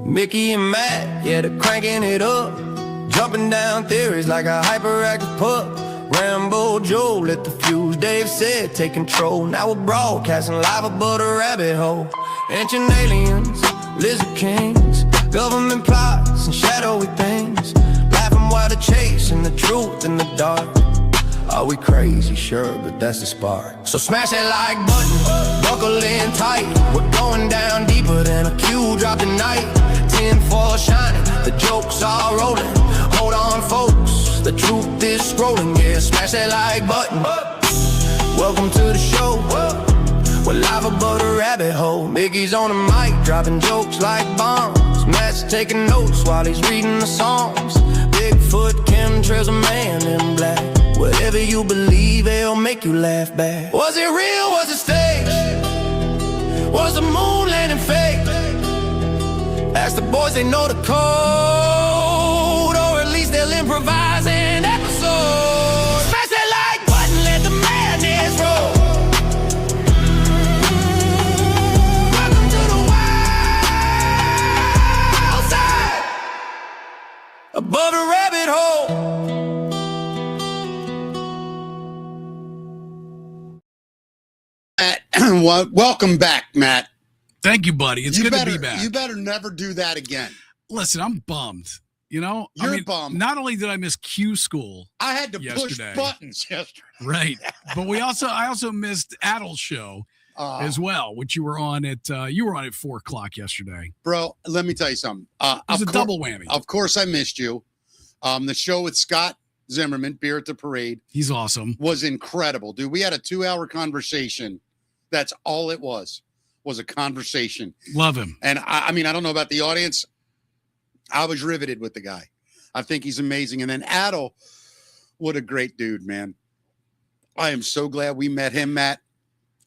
Mickey and Matt, yeah, they're cranking it up, jumping down theories like a hyperactive pup. Rambo Joe lit the fuse, Dave said take control. Now we're broadcasting live above the rabbit hole. Ancient aliens, lizard kings, government plots and shadowy things, laughing while they're chasing the truth in the dark. Are we crazy? Sure, but that's the spark. So smash that like button, buckle in tight. We're going down deeper than a cue drop tonight. 10 for shining, the jokes are rolling. Hold on, folks, the truth is scrolling. Yeah, smash that like button. Welcome to the show. We're live above the rabbit hole. Mickey's on the mic, dropping jokes like bombs. Matt's taking notes while he's reading the songs. Bigfoot, chemtrails, a man in black. Whatever you believe, it'll make you laugh back. Was it real? Was it staged? Was the moon landing fake? Ask the boys, they know the code, or at least they'll improvise an episode. Smash that like button, let the madness roll. Welcome to the wild side, above the rabbit hole. Welcome back, Matt. Thank you, buddy. It's good to be back. You better never do that again. Listen, I'm bummed. You know, You're bummed. Not only did I miss Q school, I had to push buttons yesterday. Right, but I also missed Adel's show as well, which you were on at 4:00 yesterday. Bro, let me tell you something. It was a double whammy. Of course, I missed you. The show with Scott Zimmerman, Beer at the Parade. He's awesome. Was incredible, dude. We had a 2-hour conversation. That's all it was a conversation. Love him. And I mean, I don't know about the audience. I was riveted with the guy. I think he's amazing. And then Adel, what a great dude, man. I am so glad we met him, Matt.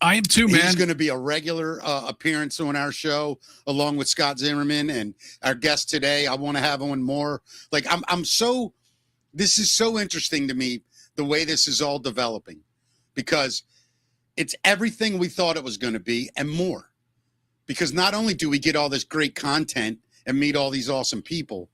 I am too, man. He's going to be a regular appearance on our show, along with Scott Zimmerman and our guest today. I want to have on more. Like, this is so interesting to me, the way this is all developing, because it's everything we thought it was going to be and more. Because not only do we get all this great content and meet all these awesome people,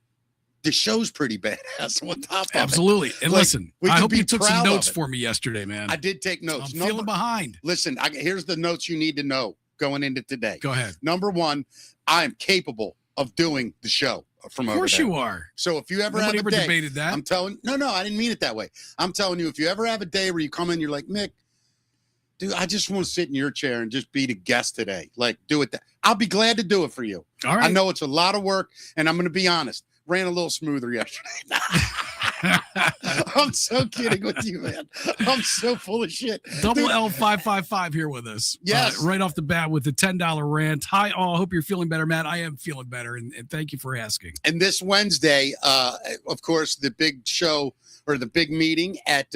the show's pretty badass on top of it. Absolutely. And listen, I hope you took some notes for for me yesterday, man. I did take notes. I'm feeling behind. Listen, here's the notes you need to know going into today. Go ahead. Number one, I am capable of doing the show from over there. Of course you are. So if you ever Nobody have a ever day, debated that. I'm telling, no, I didn't mean it that way. I'm telling you, if you ever have a day where you come in, you're like, Mick, dude, I just want to sit in your chair and just be the guest today. Like, do it. I'll be glad to do it for you. All right. I know it's a lot of work, and I'm going to be honest. Ran a little smoother yesterday. I'm so kidding with you, man. I'm so full of shit. Double L555 here with us. Yes. Right off the bat with the $10 rant. Hi, all. Hope you're feeling better, Matt. I am feeling better, and thank you for asking. And this Wednesday, of course, the big show or the big meeting at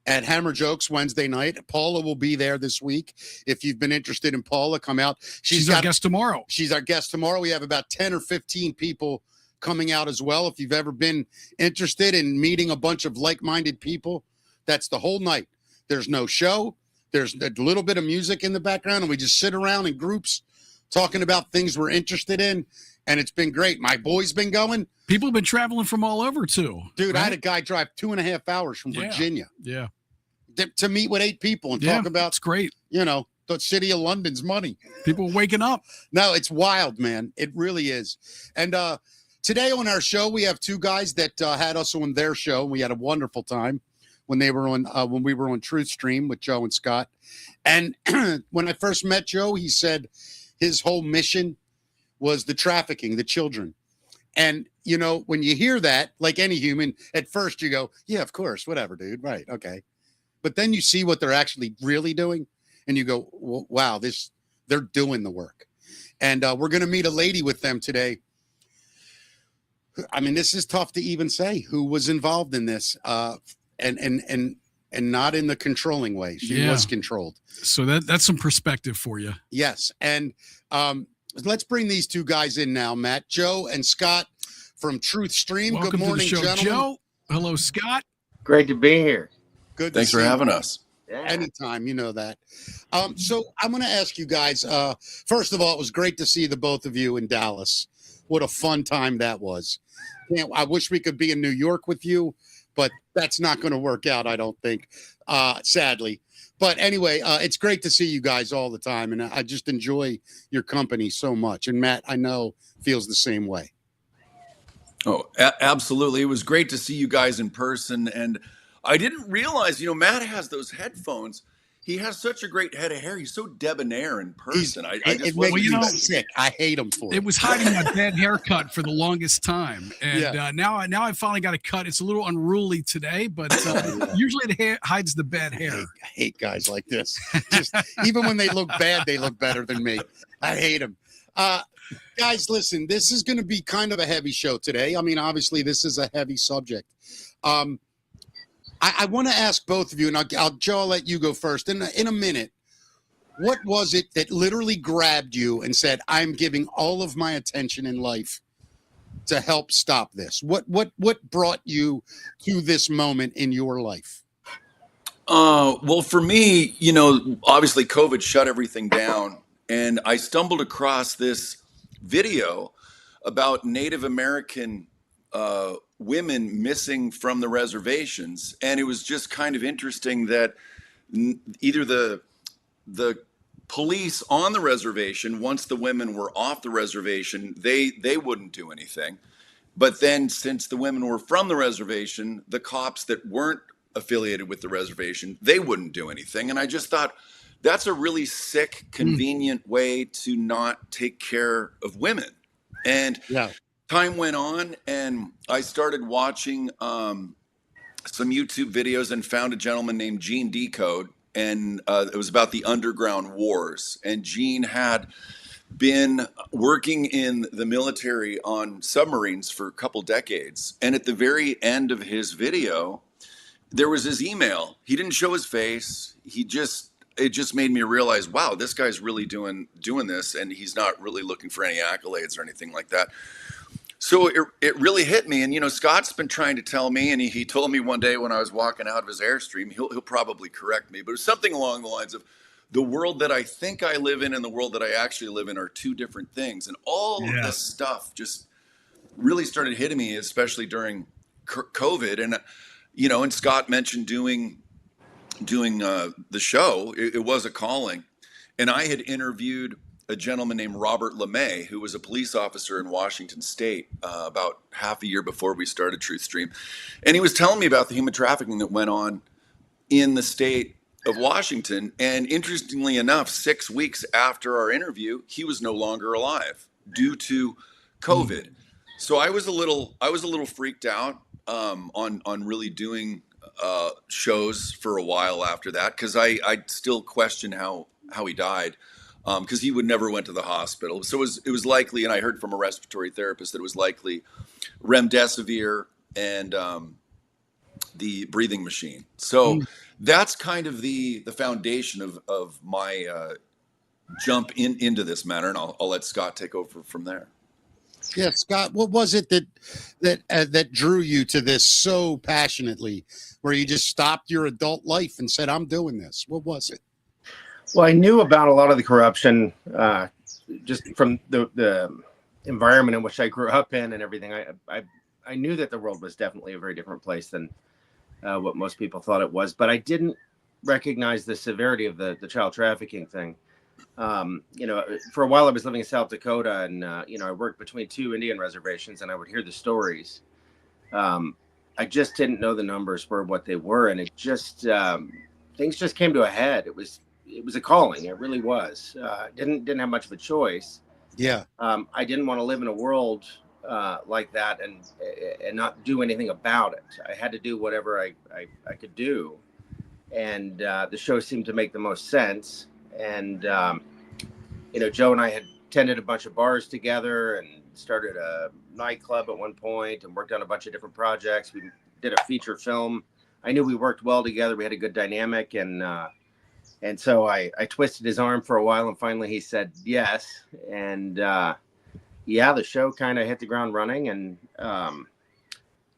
Hammer Jokes Wednesday night. Paula will be there this week. If you've been interested in Paula, come out. She's our guest tomorrow. She's our guest tomorrow. We have about 10 or 15 people coming out as well. If you've ever been interested in meeting a bunch of like-minded people, that's the whole night. There's no show. There's a little bit of music in the background, and we just sit around in groups talking about things we're interested in, and it's been great. My boy's been going. People have been traveling from all over, too. Dude, right? I had a guy drive 2.5 hours from Virginia. Yeah. To meet with 8 people and talk about, it's great. The city of London's money. People waking up. No, it's wild, man. It really is. And today on our show, we have 2 guys that had us on their show. We had a wonderful time when they were on when we were on Truth Stream with Joe and Scott. And when I first met Joe, he said his whole mission was the trafficking, the children. And, when you hear that, like any human, at first you go, yeah, of course, whatever, dude. Right. Okay. But then you see what they're actually really doing, and you go, wow, they're doing the work. And we're going to meet a lady with them today. I mean, this is tough to even say who was involved in this, and not in the controlling way. She was controlled. So that's some perspective for you. Yes. And let's bring these 2 guys in now, Matt. Joe and Scott from Truth Stream. Welcome Good morning, to the show, gentlemen. Joe. Hello, Scott. Great to be here. Good. Thanks for having us. Yeah. Anytime, you know that. So I'm going to ask you guys, first of all, it was great to see the both of you in Dallas. what a fun time that was. I wish we could be in New York with you, but that's not going to work out, I don't think, sadly. But anyway, it's great to see you guys all the time, and I just enjoy your company so much. And Matt, I know, feels the same way. Oh, absolutely. It was great to see you guys in person. And I didn't realize, Matt has those headphones. He has such a great head of hair. He's so debonair in person. I just makes wasn't me sick. I hate him for it. It was hiding that bad haircut for the longest time, and now I finally got a cut. It's a little unruly today, but usually the hair hides the bad hair. I hate guys like this. Just even when they look bad, they look better than me. I hate them. Guys, listen, this is going to be kind of a heavy show today. I mean, obviously, this is a heavy subject. I want to ask both of you, and Joe, I'll let you go first. In a minute, what was it that literally grabbed you and said, I'm giving all of my attention in life to help stop this? What brought you to this moment in your life? Well, for me, obviously COVID shut everything down, and I stumbled across this video about Native American women missing from the reservations, and it was just kind of interesting that either the police on the reservation, once the women were off the reservation, they wouldn't do anything, but then since the women were from the reservation, the cops that weren't affiliated with the reservation, they wouldn't do anything. And I just thought, that's a really sick, convenient way to not take care of women. And time went on, and I started watching some YouTube videos and found a gentleman named Gene Decode, and it was about the underground wars. And Gene had been working in the military on submarines for a couple decades. And at the very end of his video, there was his email. He didn't show his face. It just made me realize, wow, this guy's really doing this, and he's not really looking for any accolades or anything like that. So it really hit me. And, Scott's been trying to tell me, and he told me one day when I was walking out of his Airstream, he'll probably correct me, but it was something along the lines of, the world that I think I live in and the world that I actually live in are two different things. And all of this stuff just really started hitting me, especially during COVID. And, and Scott mentioned doing the show. It was a calling. And I had interviewed a gentleman named Robert LeMay, who was a police officer in Washington State about half a year before we started Truth Stream. And he was telling me about the human trafficking that went on in the state of Washington. And interestingly enough, 6 weeks after our interview, he was no longer alive due to COVID. So I was a little freaked out on really doing shows for a while after that, because I still question how he died, because he would never went to the hospital. So it was likely, and I heard from a respiratory therapist that it was likely remdesivir and the breathing machine. So that's kind of the foundation of my jump into this matter, and I'll let Scott take over from there. Yeah, Scott, what was it that drew you to this so passionately, where you just stopped your adult life and said, I'm doing this? What was it? Well, I knew about a lot of the corruption just from the environment in which I grew up in and everything. I knew that the world was definitely a very different place than what most people thought it was, but I didn't recognize the severity of the child trafficking thing. For a while I was living in South Dakota, and I worked between two Indian reservations, and I would hear the stories. I just didn't know the numbers for what they were, and it just things just came to a head. It was a calling. It really was. Didn't have much of a choice. Yeah. I didn't want to live in a world like that and not do anything about it. I had to do whatever I could do, and the show seemed to make the most sense. And Joe and I had attended a bunch of bars together and started a nightclub at one point and worked on a bunch of different projects. We did a feature film. I knew we worked well together. We had a good dynamic, and so I twisted his arm for a while, and finally he said yes. And the show kind of hit the ground running, and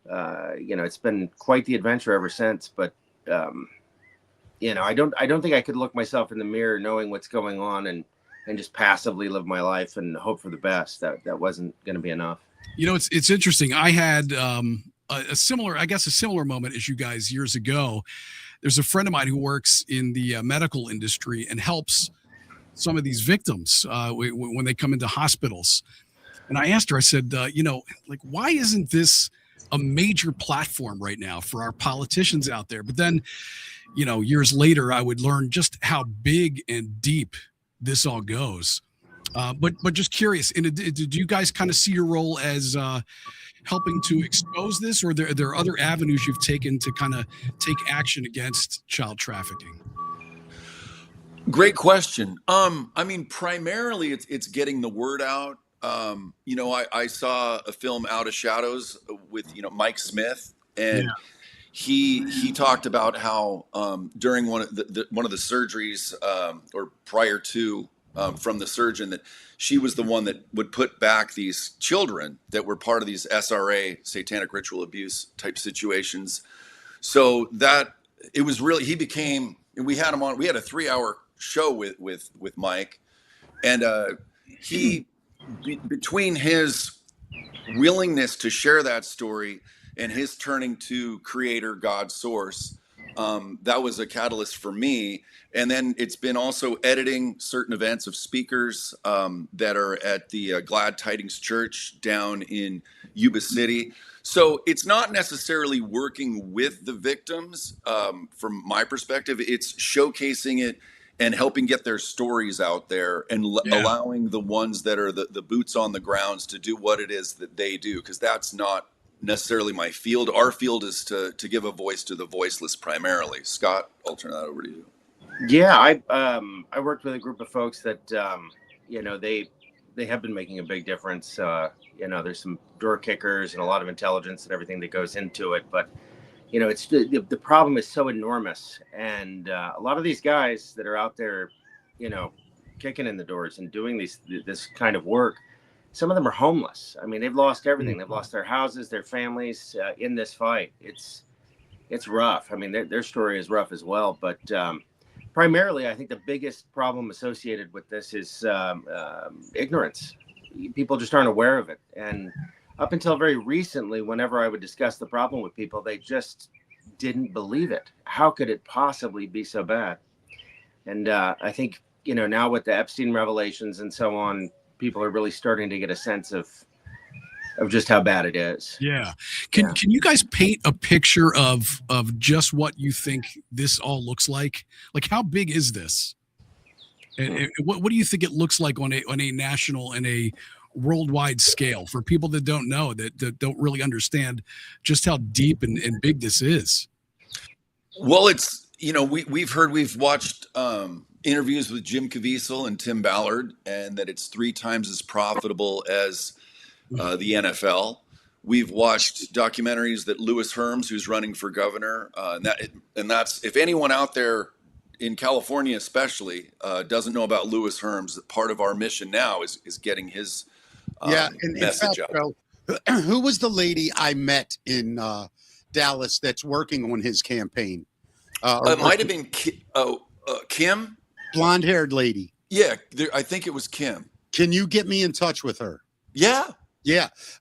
it's been quite the adventure ever since. But I don't think I could look myself in the mirror knowing what's going on and and just passively live my life and hope for the best. That wasn't going to be enough. You know, it's interesting. I had a similar moment as you guys years ago. There's a friend of mine who works in the medical industry and helps some of these victims when they come into hospitals. And I asked her, I said, like, why isn't this a major platform right now for our politicians out there? But then, years later, I would learn just how big and deep this all goes. But just curious, did you guys kind of see your role as helping to expose this, or there are other avenues you've taken to kind of take action against child trafficking? Great question. I mean, primarily it's getting the word out. I saw a film, Out of Shadows, with Mike Smith, and he talked about how during one of the surgeries or prior to from the surgeon, that she was the one that would put back these children that were part of these SRA, satanic ritual abuse type situations. So that it was really, he became, and we had him on. We had a 3-hour show with Mike, and he between his willingness to share that story and his turning to Creator, God, Source, that was a catalyst for me. And then it's been also editing certain events of speakers that are at the Glad Tidings Church down in Yuba City. So it's not necessarily working with the victims from my perspective. It's showcasing it and helping get their stories out there, and allowing the ones that are the boots on the grounds to do what it is that they do, because that's not necessarily my field. Our field is to give a voice to the voiceless primarily. Scott, I'll turn that over to you. Yeah, I worked with a group of folks that they have been making a big difference. There's some door kickers and a lot of intelligence and everything that goes into it, but it's the problem is so enormous, and a lot of these guys that are out there, kicking in the doors and doing this kind of work, some of them are homeless. I mean, they've lost everything. They've lost their houses, their families in this fight. It's rough. I mean, their story is rough as well. But primarily, I think the biggest problem associated with this is ignorance. People just aren't aware of it. And up until very recently, whenever I would discuss the problem with people, they just didn't believe it. How could it possibly be so bad? And I think, now with the Epstein revelations and so on, people are really starting to get a sense of just how bad it is. Yeah. Can you guys paint a picture of just what you think this all looks like? Like, how big is this? And what do you think it looks like on a national and a worldwide scale, for people that don't know, that don't really understand just how deep and big this is? Well, it's, we've watched interviews with Jim Caviezel and Tim Ballard, and that it's 3 times as profitable as the NFL. We've watched documentaries that Lewis Herms, who's running for governor, and that's, if anyone out there in California especially doesn't know about Lewis Herms, part of our mission now is getting his message out. Bro, who was the lady I met in Dallas that's working on his campaign? It might have been Kim. Blonde-haired lady. Yeah, I think it was Kim. Can you get me in touch with her? Yeah.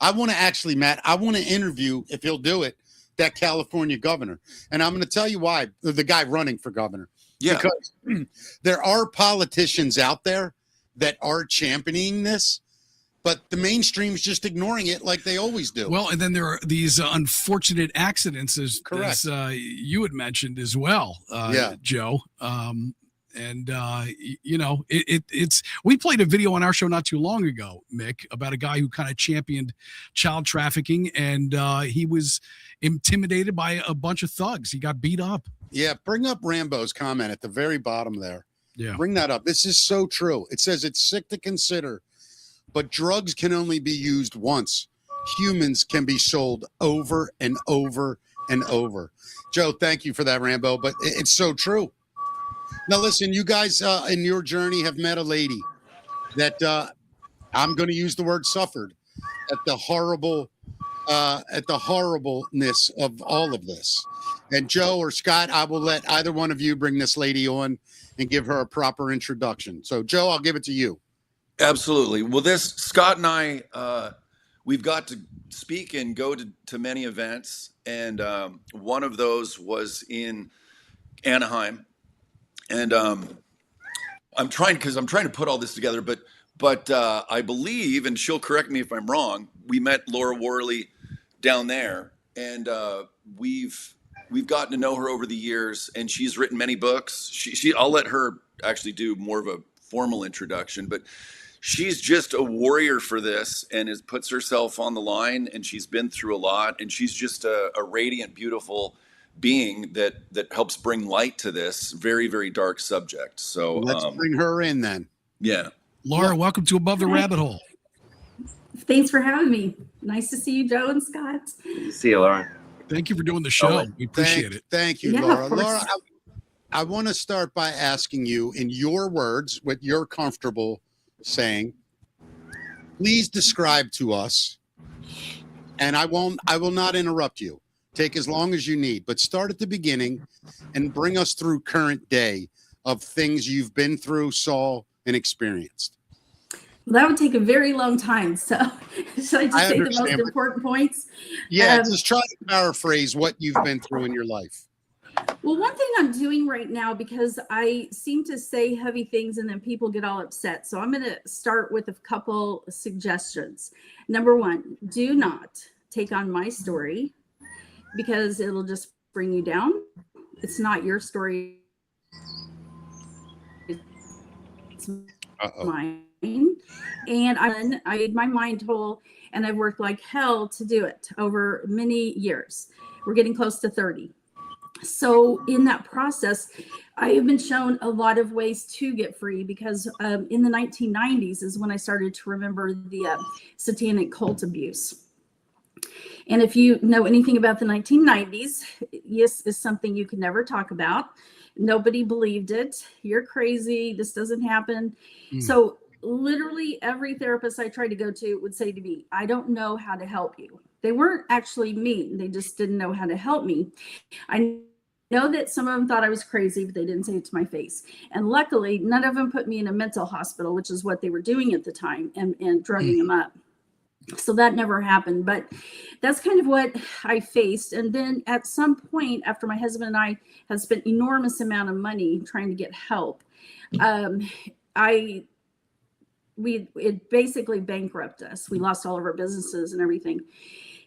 I want to actually, Matt, I want to interview, if he'll do it, that California governor. And I'm going to tell you why, the guy running for governor. Yeah. Because there are politicians out there that are championing this, but the mainstream's just ignoring it like they always do. Well, and then there are these unfortunate accidents, as you had mentioned as well, Joe. It's we played a video on our show not too long ago, Mick, about a guy who kind of championed child trafficking, and he was intimidated by a bunch of thugs. He got beat up. Yeah, bring up Rambo's comment at the very bottom there. Yeah, bring that up. This is so true. It says it's sick to consider, but drugs can only be used once. Humans can be sold over and over and over. Joe, thank you for that, Rambo, but it's so true. Now, listen, you guys in your journey have met a lady that I'm going to use the word suffered at the horribleness of all of this. And Joe or Scott, I will let either one of you bring this lady on and give her a proper introduction. So, Joe, I'll give it to you. Absolutely. Well, this Scott and I, we've got to speak and go to many events, and one of those was in Anaheim, and I'm trying to put all this together, but I believe, and she'll correct me if I'm wrong, we met Laura Worley down there, and we've gotten to know her over the years, and she's written many books. I'll let her actually do more of a formal introduction, but she's just a warrior for this, and puts herself on the line, and she's been through a lot, and she's just a radiant, beautiful being that helps bring light to this very, very dark subject. So let's bring her in then. Yeah. Laura, welcome to Above the Rabbit Hole. Thanks for having me. Nice to see you, Joe and Scott. See you, Laura. Thank you for doing the show. We appreciate it. Thank you, Yeah, Laura. of course. Laura, I want to start by asking you, in your words, what you're comfortable saying, please describe to us, and I will not interrupt you. Take as long as you need, but start at the beginning and bring us through current day of things you've been through, saw, and experienced. Well, that would take a very long time. So should I just say the most understand, but- important points? Yeah, just try to paraphrase what you've been through in your life. Well, one thing I'm doing right now, because I seem to say heavy things and then people get all upset. So I'm going to start with a couple suggestions. Number one, do not take on my story, because it'll just bring you down. It's not your story. It's mine. And I made my mind whole, and I've worked like hell to do it over many years. We're getting close to 30. So in that process, I have been shown a lot of ways to get free, because in the 1990s is when I started to remember the satanic cult abuse. And if you know anything about the 1990s, yes, is something you could never talk about. Nobody believed it. You're crazy. This doesn't happen. So literally every therapist I tried to go to would say to me, I don't know how to help you. They weren't actually mean. They just didn't know how to help me. I know that some of them thought I was crazy, but they didn't say it to my face. And luckily, none of them put me in a mental hospital, which is what they were doing at the time, and drugging them up. So that never happened, but that's kind of what I faced. And then at some point, after my husband and I had spent enormous amount of money trying to get help, it basically bankrupted us. We lost all of our businesses and everything.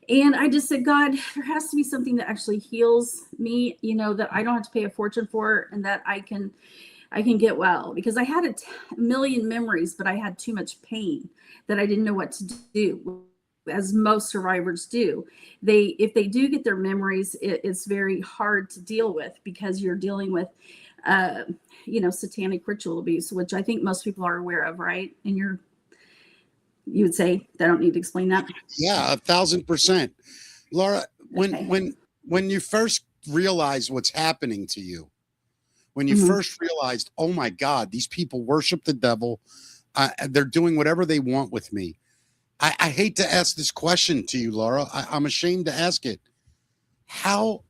And I just said, God, there has to be something that actually heals me, that I don't have to pay a fortune for, and that I can get well, because I had a million memories, but I had too much pain that I didn't know what to do, as most survivors do. If they do get their memories, it's very hard to deal with, because you're dealing with, satanic ritual abuse, which I think most people are aware of, right? And you would say, I don't need to explain that. Yeah, 1,000%. Laura, Okay. when you first realize what's happening to you, when you first realized, oh my God, these people worship the devil, they're doing whatever they want with me. I hate to ask this question to you, Laura. I'm ashamed to ask it. How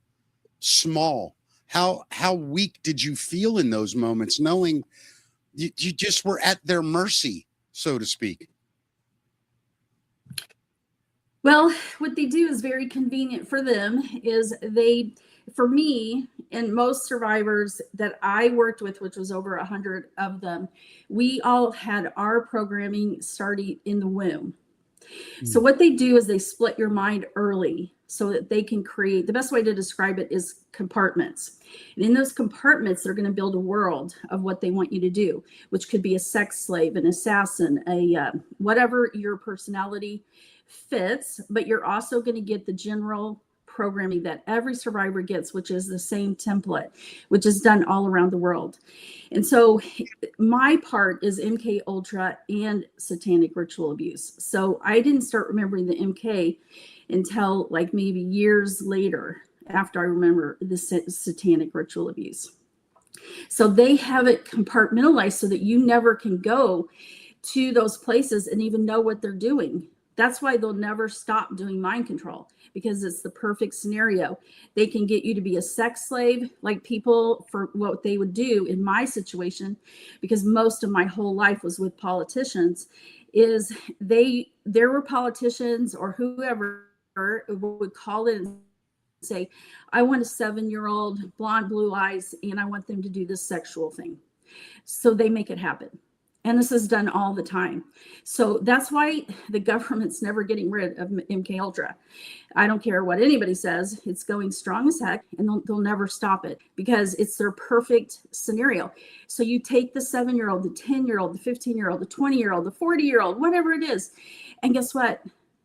small, how weak did you feel in those moments, knowing you just were at their mercy, so to speak? Well, what they do is very convenient for them. For me and most survivors that I worked with, which was over 100 of them, we all had our programming starting in the womb. So what they do is they split your mind early so that they can create, the best way to describe it is compartments. And in those compartments, they're going to build a world of what they want you to do, which could be a sex slave, an assassin, whatever your personality fits, but you're also going to get the general programming that every survivor gets, which is the same template, which is done all around the world. And so my part is MK Ultra and satanic ritual abuse. So I didn't start remembering the MK until like maybe years later, after I remember the satanic ritual abuse. So they have it compartmentalized so that you never can go to those places and even know what they're doing. That's why they'll never stop doing mind control, because it's the perfect scenario. They can get you to be a sex slave, like people, for what they would do in my situation, because most of my whole life was with politicians, is there were politicians or whoever would call in and say, I want a 7-year-old, blonde, blue eyes, and I want them to do this sexual thing. So they make it happen. And this is done all the time. So that's why the government's never getting rid of MK Ultra. I don't care what anybody says, it's going strong as heck, and they'll never stop it because it's their perfect scenario. So you take the 7-year-old, the 10-year-old, the 15-year-old, the 20-year-old, the 40-year-old, whatever it is. And guess what?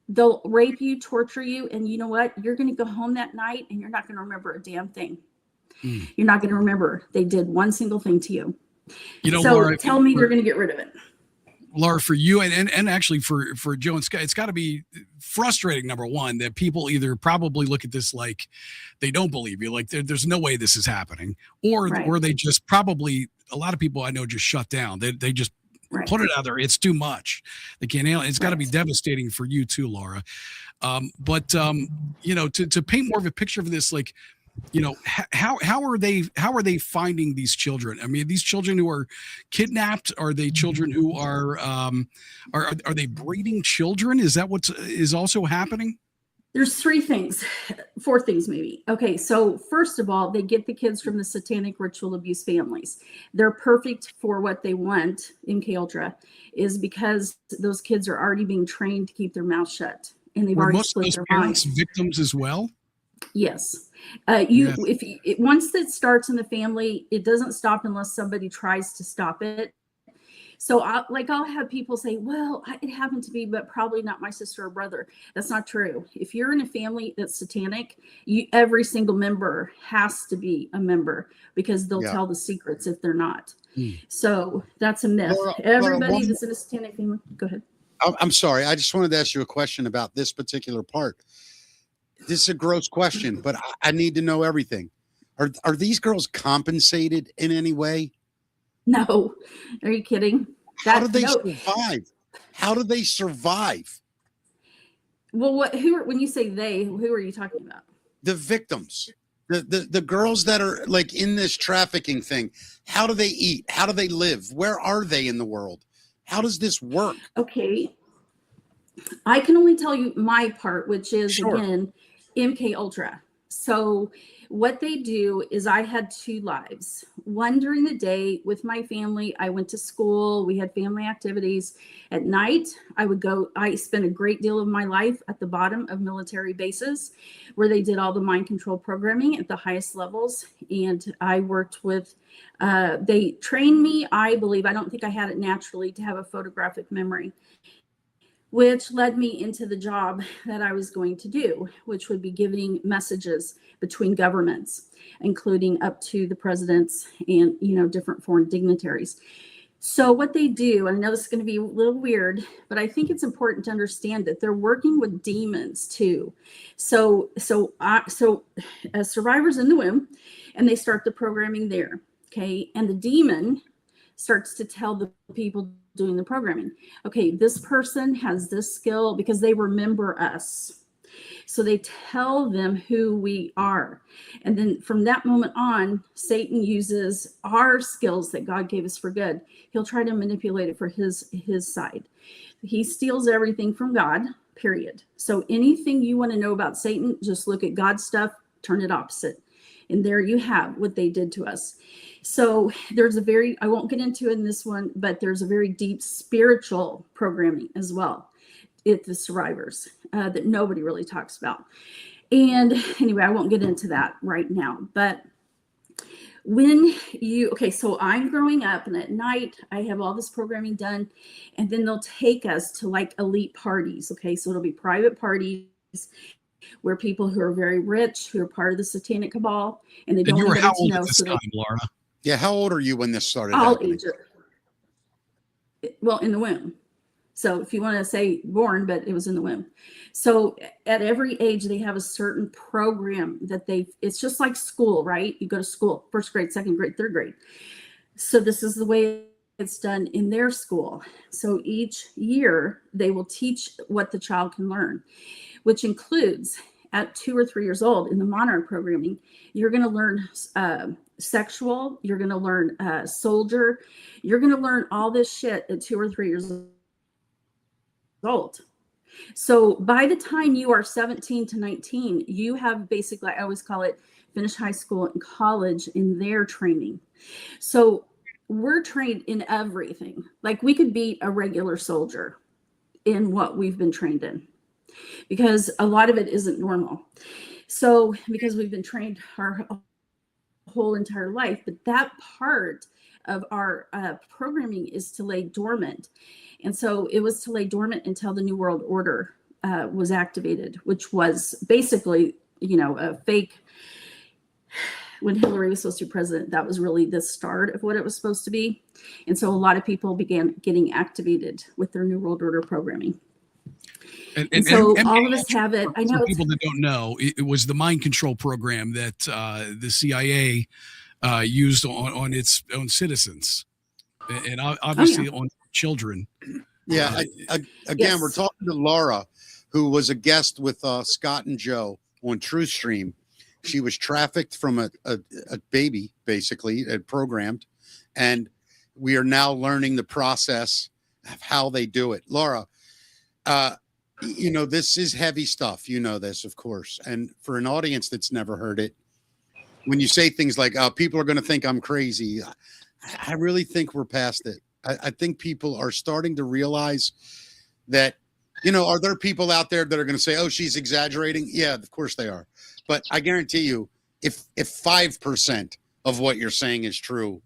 They'll rape you, torture you, and you know what? You're going to go home that night and you're not going to remember a damn thing. You're not going to remember they did one single thing to you. You know, so Laura, tell me they're going to get rid of it. Laura, for you and actually for Joe and Scott, it's got to be frustrating, number one, that people either probably look at this like they don't believe you, like there's no way this is happening, or they just probably, a lot of people I know just shut down. They just put it out there. It's too much. They can't handle it. It's got to be devastating for you too, Laura. But you know, to paint more of a picture of this, like, you know, how are they finding these children? I mean, these children who are kidnapped, are they children who are they breeding children? Is that what is also happening? There's 4 things maybe. Okay, so first of all, they get the kids from the satanic ritual abuse families. They're perfect for what they want. MK Ultra is because those kids are already being trained to keep their mouth shut, and they've already split their parents minds. Victims as well. Yes. Once it starts in the family, it doesn't stop unless somebody tries to stop it. So I'll have people say, well, it happened to me, but probably not my sister or brother. That's not true. If you're in a family that's satanic, every single member has to be a member, because they'll tell the secrets if they're not. So that's a myth. Everybody that's in a satanic family, go ahead. I'm sorry. I just wanted to ask you a question about this particular part. This is a gross question, but I need to know everything. Are these girls compensated in any way? No. Are you kidding? How do they survive? How do they survive? Well, when you say they, who are you talking about? The victims, the girls that are like in this trafficking thing. How do they eat? How do they live? Where are they in the world? How does this work? Okay. I can only tell you my part, which is, again, MK Ultra. So what they do is, I had 2 lives. One during the day with my family. I went to school. We had family activities. At night, I spent a great deal of my life at the bottom of military bases where they did all the mind control programming at the highest levels. And I worked with, they trained me, I believe, I don't think I had it naturally, to have a photographic memory, which led me into the job that I was going to do, which would be giving messages between governments, including up to the presidents and, different foreign dignitaries. So what they do, and I know this is going to be a little weird, but I think it's important to understand that they're working with demons too. So survivors in the womb, and they start the programming there. Okay. And the demon starts to tell the people doing the programming, okay, this person has this skill, because they remember us. So they tell them who we are. And then from that moment on, Satan uses our skills that God gave us for good. He'll try to manipulate it for his side. He steals everything from God, period. So anything you want to know about Satan, just look at God's stuff, turn it opposite. And there you have what they did to us. So there's I won't get into it in this one, but there's a very deep spiritual programming as well at the survivors that nobody really talks about. And anyway, I won't get into that right now. But so I'm growing up, and at night I have all this programming done, and then they'll take us to like elite parties. Okay, so it'll be private parties where people who are very rich, who are part of the satanic cabal, and they don't want anybody to know. At this time, Laura? Yeah, how old are you when this started? All ages. Well, in the womb. So if you want to say born, but it was in the womb. So at every age, they have a certain program that it's just like school, right? You go to school, 1st grade, 2nd grade, 3rd grade. So this is the way it's done in their school. So each year they will teach what the child can learn, which includes at 2 or 3 years old in the Monarch programming, you're going to learn sexual, you're going to learn soldier, you're going to learn all this shit at 2 or 3 years old. So by the time you are 17 to 19, you have basically, I always call it, finish high school and college in their training. So we're trained in everything. Like we could beat a regular soldier in what we've been trained in, because a lot of it isn't normal. So because we've been trained our whole entire life, but that part of our programming is to lay dormant. And so it was to lay dormant until the New World Order was activated, which was basically, a fake. When Hillary was supposed to be president, that was really the start of what it was supposed to be. And so a lot of people began getting activated with their New World Order programming. And so all of us have it. I know people that don't know, it was the mind control program that the CIA used on its own citizens, and obviously on children. Yeah. Again, we're talking to Laura, who was a guest with Scott and Joe on Truth Stream. She was trafficked from a baby, basically, programmed. And we are now learning the process of how they do it. Laura, this is heavy stuff. You know this, of course. And for an audience that's never heard it, when you say things like, people are going to think I'm crazy, I really think we're past it. I think people are starting to realize that, are there people out there that are going to say, oh, she's exaggerating? Yeah, of course they are. But I guarantee you, if 5% of what you're saying is true,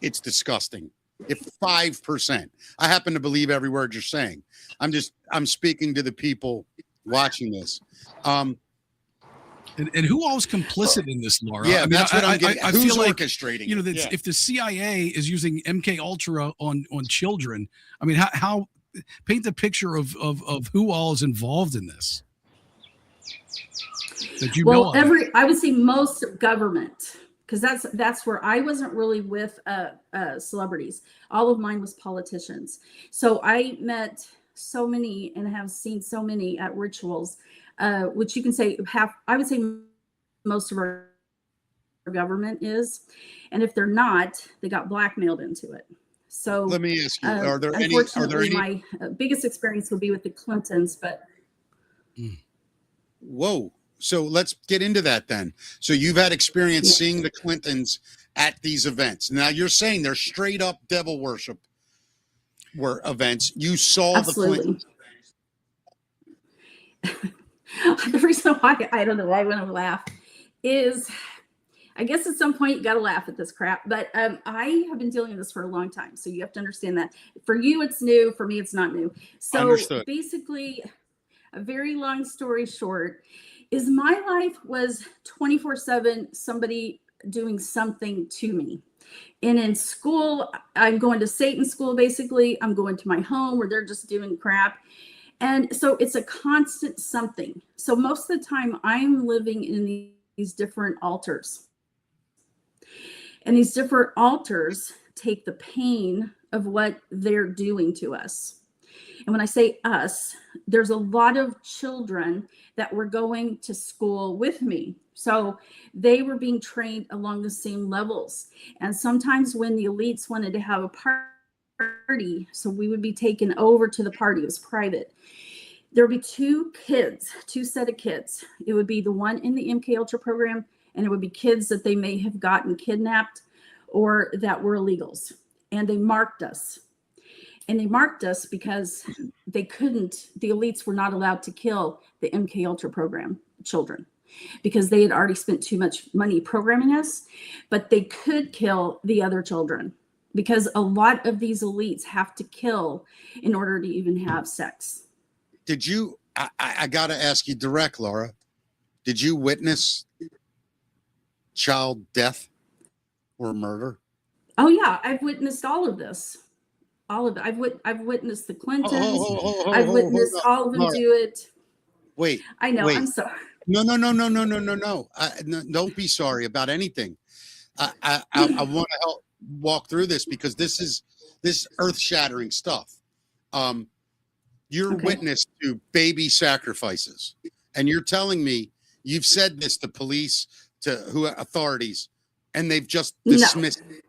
it's disgusting. If 5%, I happen to believe every word you're saying. I'm speaking to the people watching this. And who all is complicit in this, Laura? Yeah, that's what I'm getting. I Who's feel like orchestrating? If the CIA is using MK Ultra on children, I mean, how paint the picture of who all is involved in this? I would say most government, because that's where I wasn't really with celebrities. All of mine was politicians. So I met so many and have seen so many at rituals, which you can say I would say most of our government is, and if they're not, they got blackmailed into it. So let me ask you: Are there any? My biggest experience would be with the Clintons, but. Whoa. So let's get into that then. So you've had experience seeing the Clintons at these events. Now you're saying they're straight up devil worship events. You saw Absolutely. the Clintons. The reason why I don't know why I want to laugh is, I guess at some point you got to laugh at this crap. But I have been dealing with this for a long time, so you have to understand that. For you, it's new. For me, it's not new. So Understood. Basically, a very long story short, is my life was 24/7 somebody doing something to me. And in school, I'm going to Satan school, basically. I'm going to my home where they're just doing crap. And so it's a constant something. So most of the time I'm living in these different altars. And these different altars take the pain of what they're doing to us. And when I say us, there's a lot of children that were going to school with me. So they were being trained along the same levels. And sometimes when the elites wanted to have a party, so we would be taken over to the party, it was private. There would be two set of kids. It would be the one in the MK Ultra program, and it would be kids that they may have gotten kidnapped or that were illegals. And they marked us. And they marked us because the elites were not allowed to kill the MK Ultra program children because they had already spent too much money programming us, but they could kill the other children because a lot of these elites have to kill in order to even have sex. Did you, I got to ask you direct, Laura, did you witness child death or murder? Oh yeah, I've witnessed all of this. All of it. I've witnessed the Clintons. I've witnessed all of them do it. Wait. I know. Wait. I'm sorry. No. No, don't be sorry about anything. I want to help walk through this because this is earth-shattering stuff. You're witness to baby sacrifices. And you're telling me you've said this to police, to who authorities, and they've just dismissed it.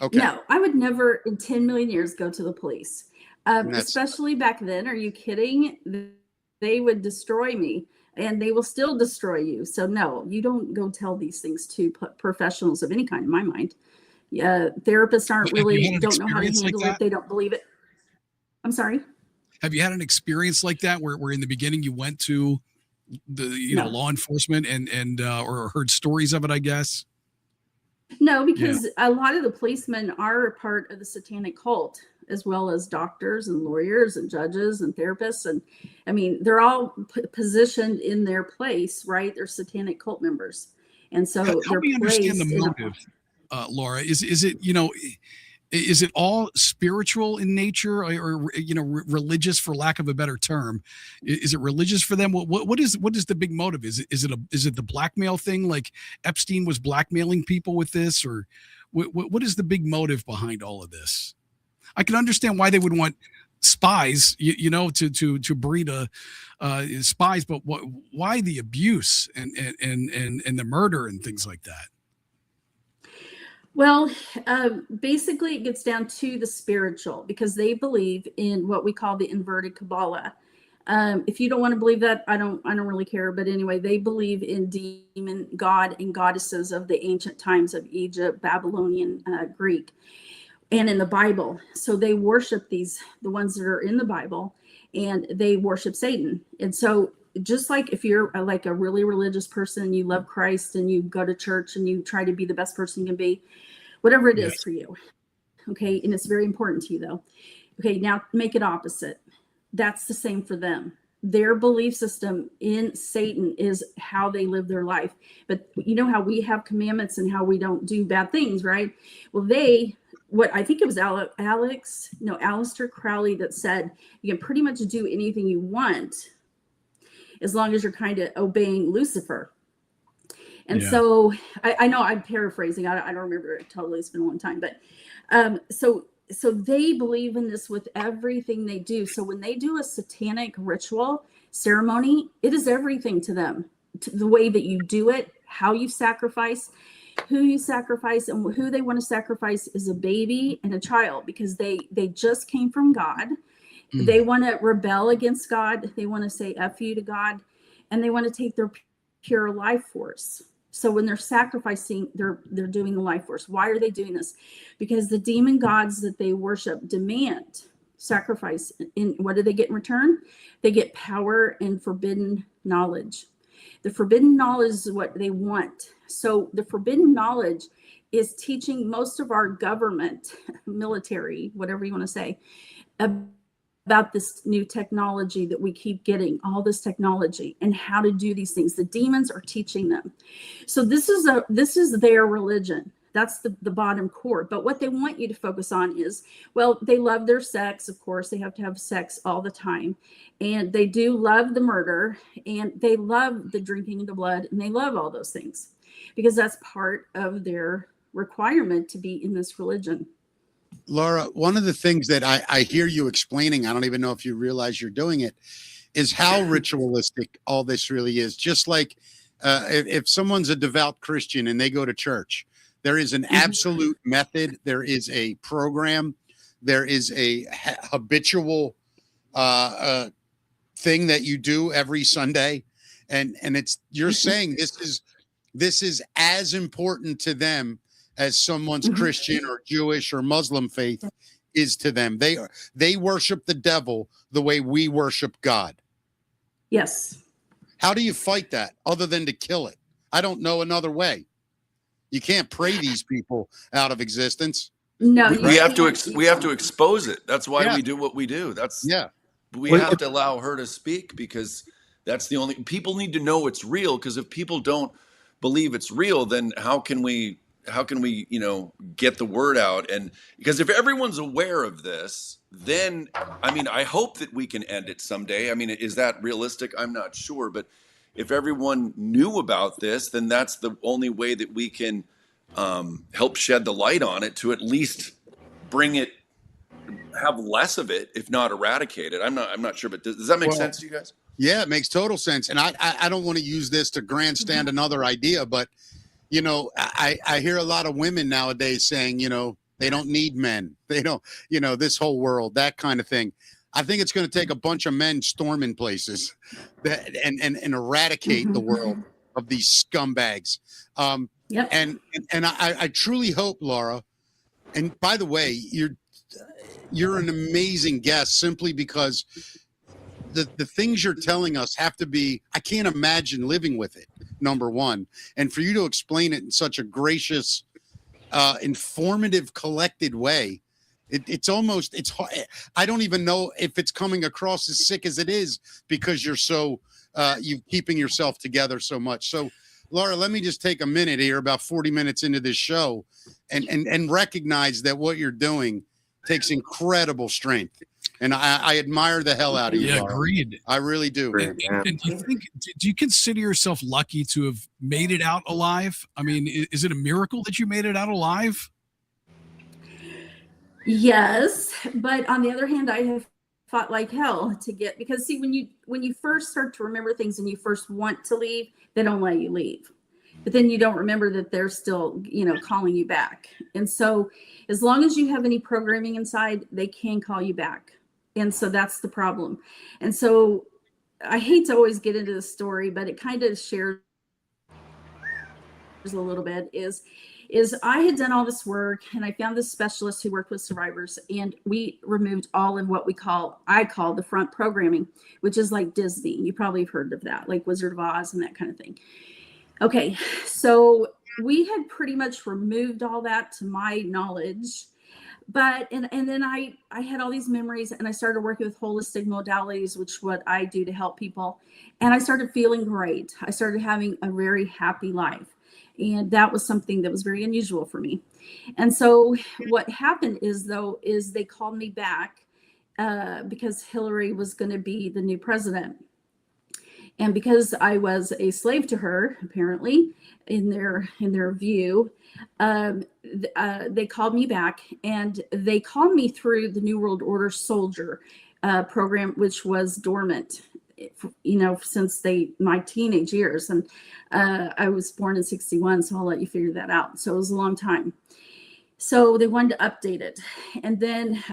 Okay. No, I would never in 10 million years go to the police. Especially back then. Are you kidding? They would destroy me, and they will still destroy you. So no, you don't go tell these things to professionals of any kind, in my mind. Yeah, therapists don't know how to handle it. They don't believe it. I'm sorry? Have you had an experience like that where in the beginning you went to the law enforcement and or heard stories of it, I guess? No, because a lot of the policemen are a part of the satanic cult, as well as doctors and lawyers and judges and therapists. And I mean, they're all positioned in their place, right? They're satanic cult members. And so help me understand the motive, Laura. Is it, is it all spiritual in nature or religious, for lack of a better term? Is it religious for them? What is the big motive? Is it the blackmail thing? Like Epstein was blackmailing people with this, or what is the big motive behind all of this? I can understand why they would want spies, to breed spies, but why the abuse and the murder and things like that? Well, basically, it gets down to the spiritual, because they believe in what we call the inverted Kabbalah. If you don't want to believe that, I don't really care. But anyway, they believe in demon god and goddesses of the ancient times of Egypt, Babylonian, Greek, and in the Bible. So they worship the ones that are in the Bible, and they worship Satan. And so just like if you're like a really religious person, you love Christ and you go to church and you try to be the best person you can be, whatever it is for you. Okay. And it's very important to you though. Okay. Now make it opposite. That's the same for them. Their belief system in Satan is how they live their life. But you know how we have commandments and how we don't do bad things, right? Well, what I think it was Aleister Crowley that said, you can pretty much do anything you want as long as you're kind of obeying Lucifer. And so I know I'm paraphrasing. I don't remember it totally. It's been a long time, but so they believe in this with everything they do. So when they do a satanic ritual ceremony, it is everything to them. The way that you do it, how you sacrifice, who you sacrifice, and who they want to sacrifice is a baby and a child, because they just came from God. They want to rebel against God. They want to say F you to God, and they want to take their pure life force. So when they're sacrificing, they're doing the life force. Why are they doing this? Because the demon gods that they worship demand sacrifice. And what do they get in return? They get power and forbidden knowledge. The forbidden knowledge is what they want. So the forbidden knowledge is teaching most of our government, military, whatever you want to say, about this new technology that we keep getting, all this technology and how to do these things. The demons are teaching them. So this is their religion. That's the bottom core. But what they want you to focus on is, well, they love their sex. Of course, they have to have sex all the time. And they do love the murder, and they love the drinking of the blood, and they love all those things because that's part of their requirement to be in this religion. Laura, one of the things that I hear you explaining, I don't even know if you realize you're doing it, is how ritualistic all this really is. Just like if someone's a devout Christian and they go to church, there is an absolute method. There is a program. There is a habitual thing that you do every Sunday. And you're saying this is as important to them as someone's Christian or Jewish or Muslim faith is to them. They worship the devil the way we worship God. Yes. How do you fight that other than to kill it? I don't know another way. You can't pray these people out of existence. No, we have to expose it. That's why we do what we do. We have to allow her to speak, because that's the only, people need to know it's real. Because if people don't believe it's real, then how can we get the word out? And because if everyone's aware of this, then I hope that we can end it someday. Is that realistic? I'm not sure, but if everyone knew about this, then that's the only way that we can help shed the light on it, to at least have less of it, if not eradicate it. I'm not sure, but does that make sense to you guys? Yeah, it makes total sense. And I don't want to use this to grandstand another idea, but you know, I hear a lot of women nowadays saying, you know, they don't need men. They don't, you know, this whole world, that kind of thing. I think it's going to take a bunch of men storming places that and eradicate the world of these scumbags. Yep. And I truly hope, Laura, and by the way, you're an amazing guest simply because the things you're telling us have to be, I can't imagine living with it, number one. And for you to explain it in such a gracious, informative, collected way, it's almost, it's hard. I don't even know if it's coming across as sick as it is because you're so, you keeping yourself together so much. So Laura, let me just take a minute here, about 40 minutes into this show, and recognize that what you're doing takes incredible strength. And I admire the hell out of you. Yeah, Laura. agreed. I really do. And do you consider yourself lucky to have made it out alive? I mean, is it a miracle that you made it out alive? Yes, but on the other hand, I have fought like hell to get, because see, when you first start to remember things and you first want to leave, they don't let you leave. But then you don't remember that they're still, you know, calling you back. And so as long as you have any programming inside, they can call you back. And so that's the problem. And so I hate to always get into the story, but it kind of shares a little bit is I had done all this work and I found this specialist who worked with survivors, and we removed all of what I call the front programming, which is like Disney. You probably have heard of that, like Wizard of Oz and that kind of thing. Okay, so we had pretty much removed all that to my knowledge. But and then I had all these memories, and I started working with holistic modalities, which is what I do to help people. And I started feeling great. I started having a very happy life. And that was something that was very unusual for me. And so what happened is they called me back because Hillary was going to be the new president. And because I was a slave to her, apparently, in their view, they called me back, and they called me through the New World Order Soldier program, which was dormant, you know, since my teenage years. And I was born in 61, so I'll let you figure that out. So it was a long time. So they wanted to update it. And then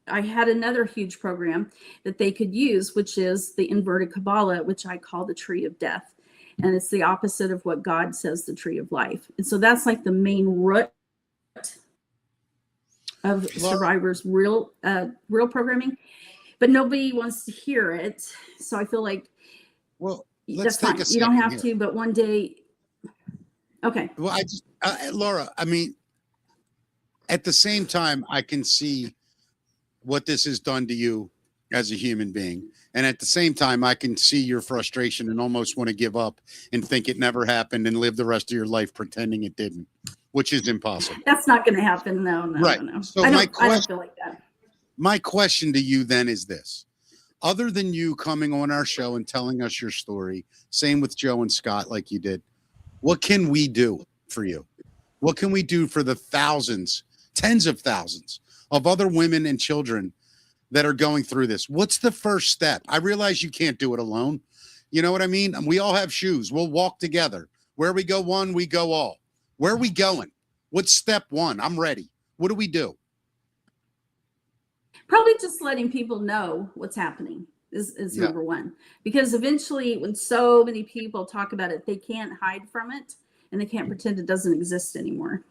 I had another huge program that they could use, which is the inverted Kabbalah, which I call the tree of death. And it's the opposite of what God says, the tree of life. And so that's like the main root of survivors' real programming, but nobody wants to hear it. So I feel like, well, that's fine. You don't have to, but one day. Okay. Well, Laura, I mean, at the same time, I can see what this has done to you as a human being. And at the same time, I can see your frustration and almost want to give up and think it never happened and live the rest of your life pretending it didn't, which is impossible. That's not going to happen. No. Right. No. So I don't feel like that. My question to you then is this. Other than you coming on our show and telling us your story, same with Joe and Scott like you did, what can we do for you? What can we do for the thousands, tens of thousands of other women and children that are going through this? What's the first step? I realize you can't do it alone. You know what I mean? We all have shoes. We'll walk together. Where we go one, we go all. Where are we going? What's step one? I'm ready. What do we do? Probably just letting people know what's happening is number one. Because eventually, when so many people talk about it, they can't hide from it and they can't pretend it doesn't exist anymore.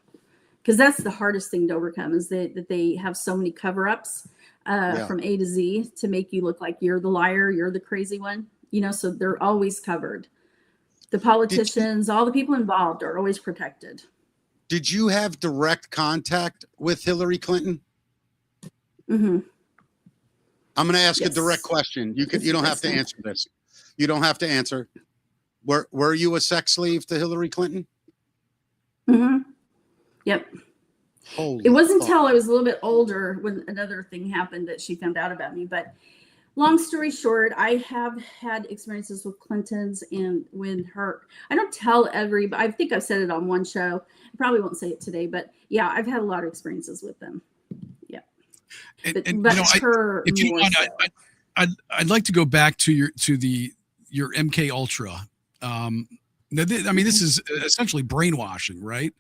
Because that's the hardest thing to overcome, is that they have so many cover-ups from A to Z to make you look like you're the liar, you're the crazy one. You know, so they're always covered. The politicians, all the people involved are always protected. Did you have direct contact with Hillary Clinton? Mm-hmm. I'm going to ask a direct question. You don't have to answer this. You don't have to answer. Were you a sex slave to Hillary Clinton? Mm-hmm. Yep. Holy it wasn't fuck. until I was a little bit older when another thing happened that she found out about me. But long story short, I have had experiences with Clintons, and when I don't tell but I think I've said it on one show. I probably won't say it today, but yeah, I've had a lot of experiences with them. Yeah. And but you know, her if you more want, so. I'd like to go back to your MK Ultra. I mean, this is essentially brainwashing, right?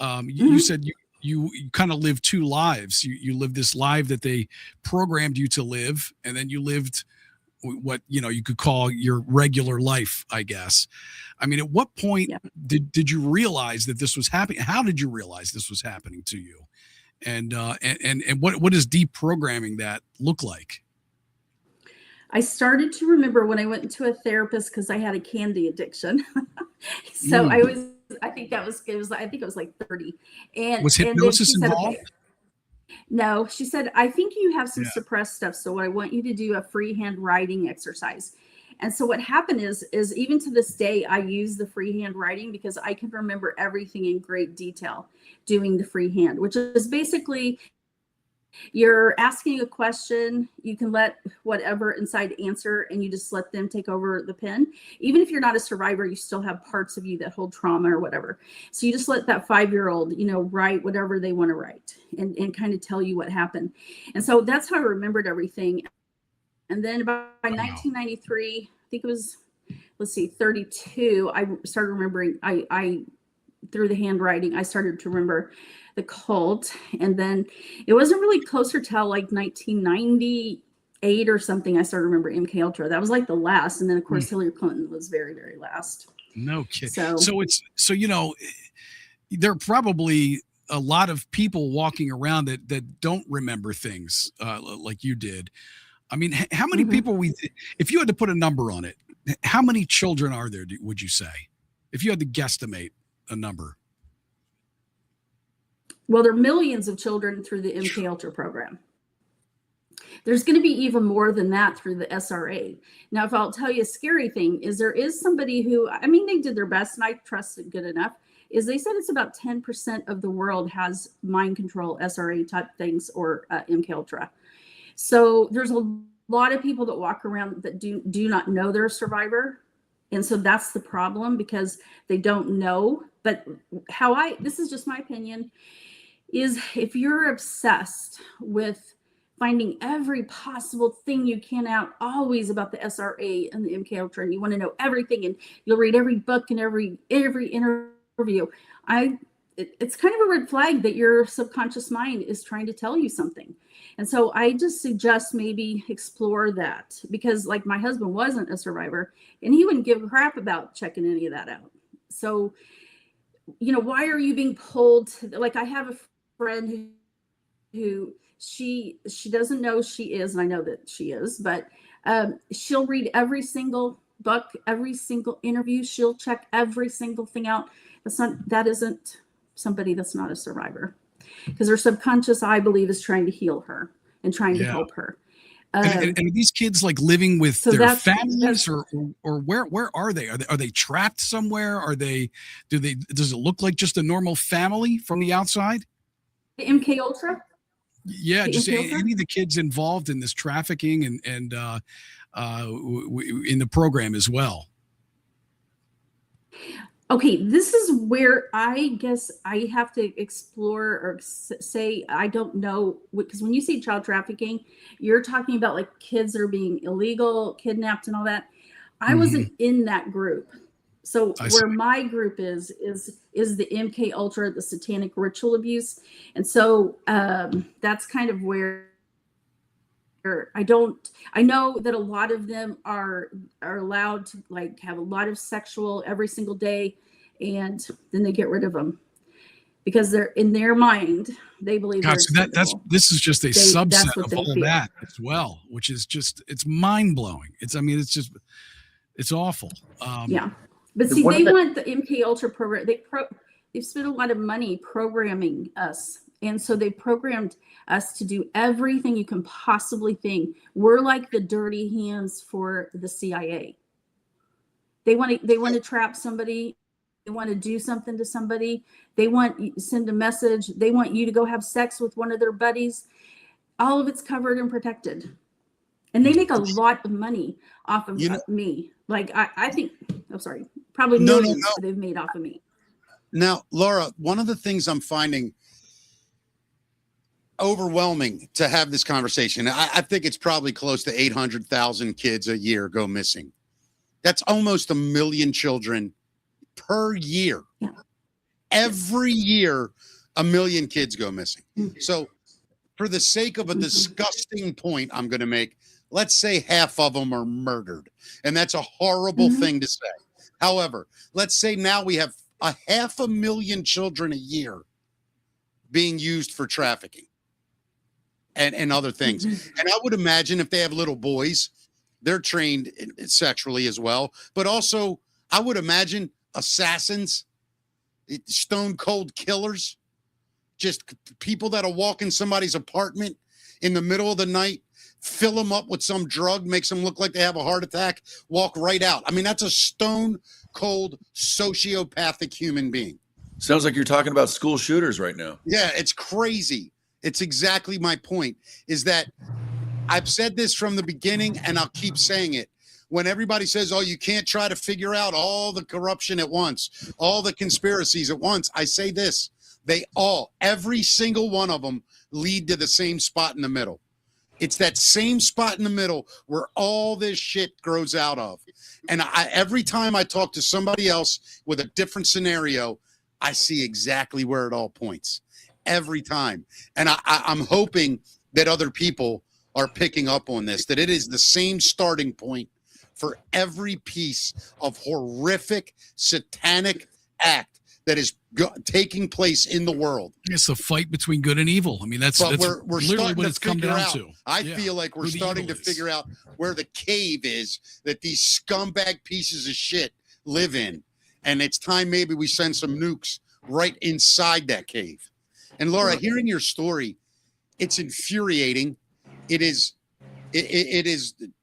You said you kind of lived two lives. You lived this life that they programmed you to live, and then you lived what you could call your regular life, I guess. I mean, at what point did you realize that this was happening? How did you realize this was happening to you? And what does deprogramming that look like? I started to remember when I went into a therapist because I had a candy addiction. So I think it was like 30. Was And then hypnosis she said, involved? okay. No, she said, I think you have some suppressed stuff. So I want you to do a freehand writing exercise. And so what happened is even to this day, I use the freehand writing because I can remember everything in great detail doing the freehand, which is basically you're asking a question, you can let whatever inside answer, and you just let them take over the pen. Even if you're not a survivor, you still have parts of you that hold trauma or whatever. So you just let that 5-year-old, write whatever they want to write and kind of tell you what happened. And so that's how I remembered everything. And then by 1993, I think it was, 32, I started remembering, I through the handwriting, I started to remember the cult. And then it wasn't really closer till like 1998 or something. I started to remember MK Ultra. That was like the last. And then of course, Hillary Clinton was very, very last. No kidding. So there are probably a lot of people walking around that don't remember things like you did. I mean, how many people if you had to put a number on it, how many children are there, would you say? If you had to guesstimate a number. Well, there are millions of children through the MK Ultra program. There's going to be even more than that through the SRA. Now, if I'll tell you a scary thing is there is somebody who, I mean, they did their best and I trust it good enough, is they said it's about 10% of the world has mind control, SRA type things, or MK Ultra. So there's a lot of people that walk around that do not know they're a survivor. And so that's the problem because they don't know. But this is just my opinion, is if you're obsessed with finding every possible thing you can out always about the SRA and the MK Ultra, and you want to know everything, and you'll read every book and every interview, it's kind of a red flag that your subconscious mind is trying to tell you something. And so I just suggest maybe explore that, because like my husband wasn't a survivor and he wouldn't give a crap about checking any of that out. So, why are you being pulled? Like I have a friend who she doesn't know she is, and I know that she is, but she'll read every single book, every single interview. She'll check every single thing out. That isn't somebody that's not a survivor, because her subconscious, I believe, is trying to heal her and trying to help her. And are these kids like living with their families, or where are they? Are they trapped somewhere? Does it look like just a normal family from the outside? The MK Ultra? Yeah, just any of the kids involved in this trafficking and in the program as well. Okay, this is where I guess I have to explore or say I don't know, because when you say child trafficking, you're talking about like kids that are being illegal, kidnapped, and all that. I wasn't in that group. So where my group is the MK Ultra, the satanic ritual abuse, and so that's kind of where I know that a lot of them are allowed to like have a lot of sexual every single day, and then they get rid of them because they're in their mind, they believe. God, so this is just a subset of all that as well, which is just, it's mind blowing. It's awful. Yeah. But see, they want the MK Ultra program. They've spent a lot of money programming us. And so they programmed us to do everything you can possibly think. We're like the dirty hands for the CIA. They want to trap somebody. They want to do something to somebody. They want you to send a message. They want you to go have sex with one of their buddies. All of it's covered and protected. And they make a lot of money off of me. Like I think, probably millions they've made off of me. Now, Laura, one of the things I'm finding, overwhelming to have this conversation. I think it's probably close to 800,000 kids a year go missing. That's almost 1 million children per year. Yeah. Every year, 1 million kids go missing. Mm-hmm. So for the sake of a disgusting point I'm going to make, let's say half of them are murdered. And that's a horrible thing to say. However, let's say now we have 500,000 children a year being used for trafficking and other things. And I would imagine if they have little boys, they're trained sexually as well. But also, I would imagine assassins, stone cold killers, just people that'll walk in somebody's apartment in the middle of the night, fill them up with some drug, makes them look like they have a heart attack, walk right out. I mean, that's a stone cold sociopathic human being. Sounds like you're talking about school shooters right now. Yeah, it's crazy. It's exactly my point, is that I've said this from the beginning and I'll keep saying it. When everybody says, oh, you can't try to figure out all the corruption at once, all the conspiracies at once, I say this. They all, every single one of them lead to the same spot in the middle. It's that same spot in the middle where all this shit grows out of. And every time I talk to somebody else with a different scenario, I see exactly where it all points. Every time. And I'm hoping that other people are picking up on this, that it is the same starting point for every piece of horrific, satanic act that is taking place in the world. It's the fight between good and evil. I mean, that's we're literally what it's come down to. I feel like we're starting to figure out where the cave is that these scumbag pieces of shit live in. And it's time maybe we send some nukes right inside that cave. And Laura, hearing your story, it's infuriating. It is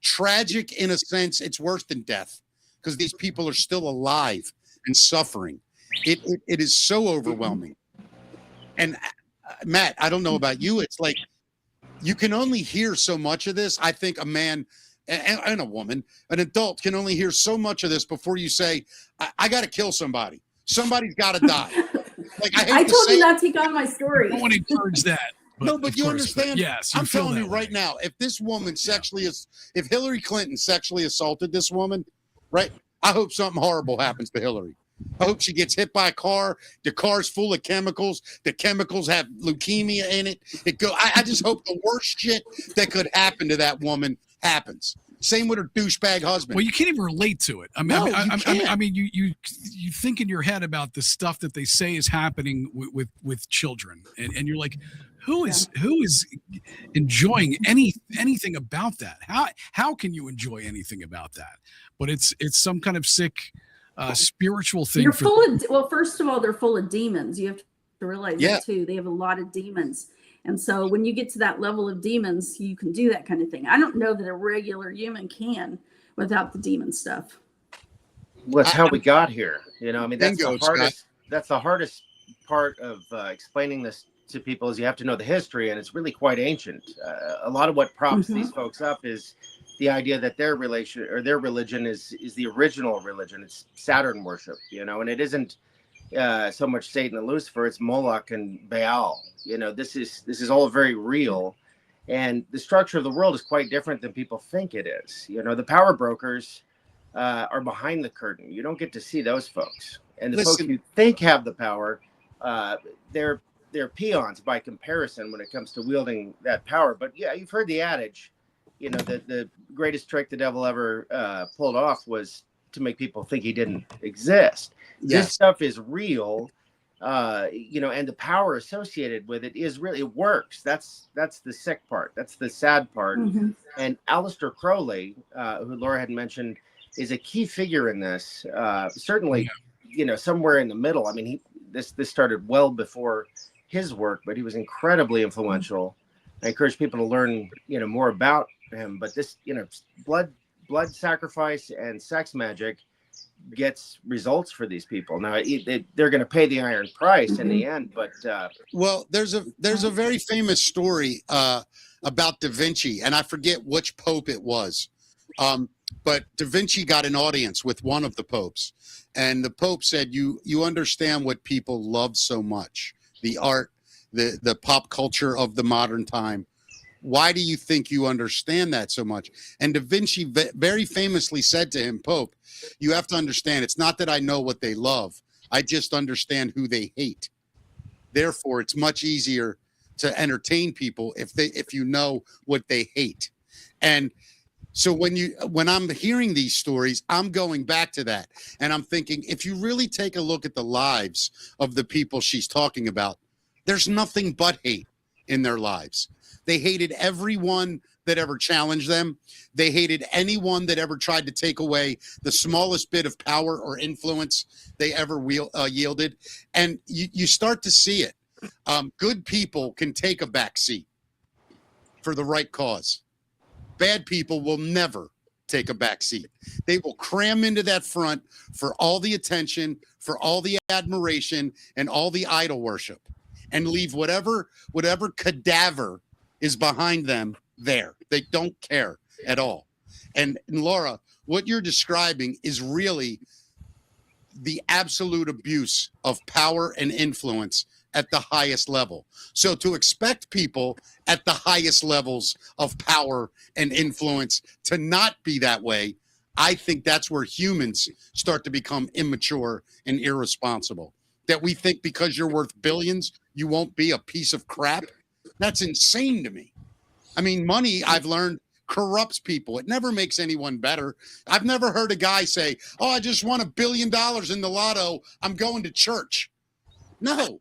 tragic in a sense. It's worse than death because these people are still alive and suffering. It is so overwhelming. And Matt, I don't know about you. It's like you can only hear so much of this. I think a man and a woman, an adult, can only hear so much of this before you say, I got to kill somebody. Somebody's got to die. Like I told you not to take on my story. I don't want to encourage that. No, but you understand. Yes, I'm telling you right now, if this woman if Hillary Clinton sexually assaulted this woman, right? I hope something horrible happens to Hillary. I hope she gets hit by a car. The car's full of chemicals. The chemicals have leukemia in it. I just hope the worst shit that could happen to that woman happens. Same with her douchebag husband. Well, you can't even relate to it. I mean, you think in your head about the stuff that they say is happening with children, and you're like, who is enjoying anything about that? How can you enjoy anything about that? But it's some kind of sick spiritual thing. You're well, first of all, they're full of demons. You have to realize that too. They have a lot of demons. And so when you get to that level of demons, you can do that kind of thing. I don't know that a regular human can without the demon stuff. Well, it's how we got here. You know, I mean, that's the hardest part of explaining this to people is you have to know the history, and it's really quite ancient. A lot of what props these folks up is the idea that their religion is the original religion. It's Saturn worship, you know, and it isn't so much Satan and Lucifer, it's Moloch and Baal. You know, this is all very real, and the structure of the world is quite different than people think it is. You know, the power brokers are behind the curtain. You don't get to see those folks, and the folks you think have the power, they're peons by comparison when it comes to wielding that power. But yeah, you've heard the adage, you know, that the greatest trick the devil ever pulled off was to make people think he didn't exist. Yes. This stuff is real, you know, and the power associated with it is really, it works. That's the sick part. That's the sad part. And Aleister Crowley, who Laura had mentioned, is a key figure in this. Certainly, you know, somewhere in the middle. I mean, this started well before his work, but he was incredibly influential. I encourage people to learn, you know, more about him. But this, you know, blood sacrifice and sex magic gets results for these people. Now they're going to pay the iron price in the end, but well, there's a very famous story about Da Vinci, and I forget which pope it was, but Da Vinci got an audience with one of the popes, and the pope said, you understand what people love so much, the art, the pop culture of the modern time. Why do you think you understand that so much? And Da Vinci very famously said to him, Pope, you have to understand, it's not that I know what they love. I just understand who they hate. Therefore, it's much easier to entertain people if you know what they hate. And so when I'm hearing these stories, I'm going back to that. And I'm thinking, if you really take a look at the lives of the people she's talking about, there's nothing but hate in their lives. They hated everyone that ever challenged them. They hated anyone that ever tried to take away the smallest bit of power or influence they ever yielded. And you start to see it. Good people can take a back seat for the right cause. Bad people will never take a back seat. They will cram into that front for all the attention, for all the admiration, and all the idol worship, and leave whatever cadaver is behind them there. They don't care at all. And Laura, what you're describing is really the absolute abuse of power and influence at the highest level. So to expect people at the highest levels of power and influence to not be that way, I think that's where humans start to become immature and irresponsible. That we think because you're worth billions, you won't be a piece of crap. That's insane to me. I mean, money, I've learned, corrupts people. It never makes anyone better. I've never heard a guy say, oh, I just won $1 billion in the lotto. I'm going to church. No,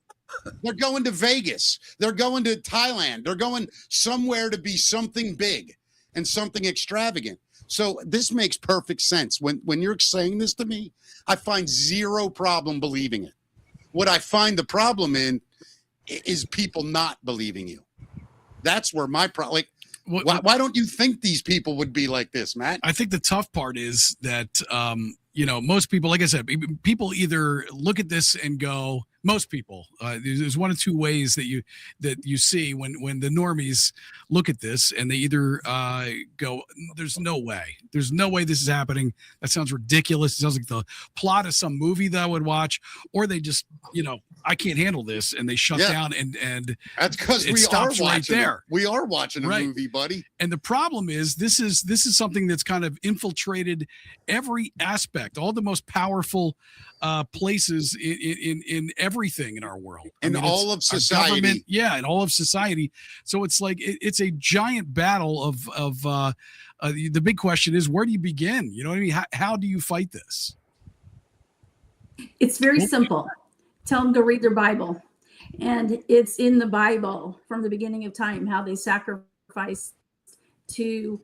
they're going to Vegas. They're going to Thailand. They're going somewhere to be something big and something extravagant. So this makes perfect sense. When you're saying this to me, I find zero problem believing it. What I find the problem in is people not believing you. That's where my problem. Like, why don't you think these people would be like this, Matt? I think the tough part is that most people, like I said, people either look at this and go. Most people, there's one of two ways that you see when the normies look at this, and they either go, "There's no way this is happening. That sounds ridiculous. It sounds like the plot of some movie that I would watch," or they just, I can't handle this, and they shut down. And that's because we are watching there. We are watching a movie, buddy. And the problem is, this is something that's kind of infiltrated every aspect, all the most powerful places in everything in our world, in all of society. In all of society. So it's like it's a giant battle of the big question is, where do you begin? You know what I mean? How do you fight this? It's very simple. Tell them to read their Bible, and it's in the Bible from the beginning of time how they sacrificed to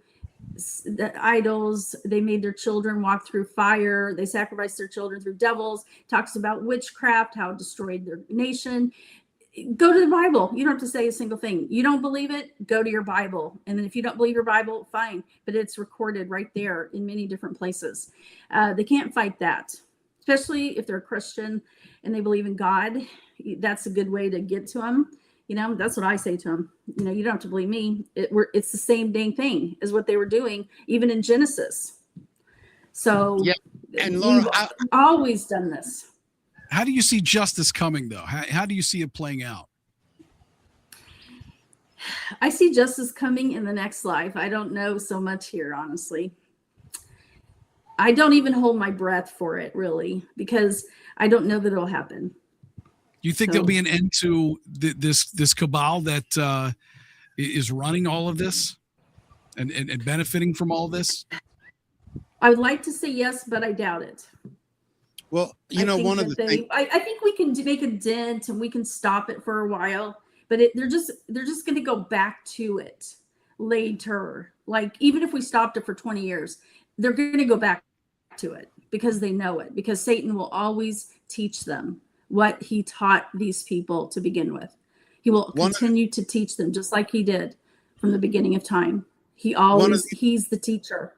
the idols. They made their children walk through fire. They sacrificed their children through devils. Talks about witchcraft, how it destroyed their nation. Go to the Bible. You don't have to say a single thing. You don't believe it, go to your Bible. And then if you don't believe your Bible, fine. But it's recorded right there in many different places. They can't fight that, especially if they're a Christian and they believe in God. That's a good way to get to them. That's what I say to them. You don't have to believe me. It's the same dang thing as what they were doing, even in Genesis. So yeah. And Laura, we've always done this. How do you see justice coming, though? How do you see it playing out? I see justice coming in the next life. I don't know so much here, honestly. I don't even hold my breath for it, really, because I don't know that it'll happen. Do you think there'll be an end to this cabal that is running all of this and benefiting from all this? I would like to say yes, but I doubt it. Well, one of the things I think we can make a dent and we can stop it for a while, but they're just going to go back to it later. Like, even if we stopped it for 20 years, they're going to go back to it because they know it, because Satan will always teach them what he taught these people to begin with. He will continue to teach them just like he did from the beginning of time. He's the teacher.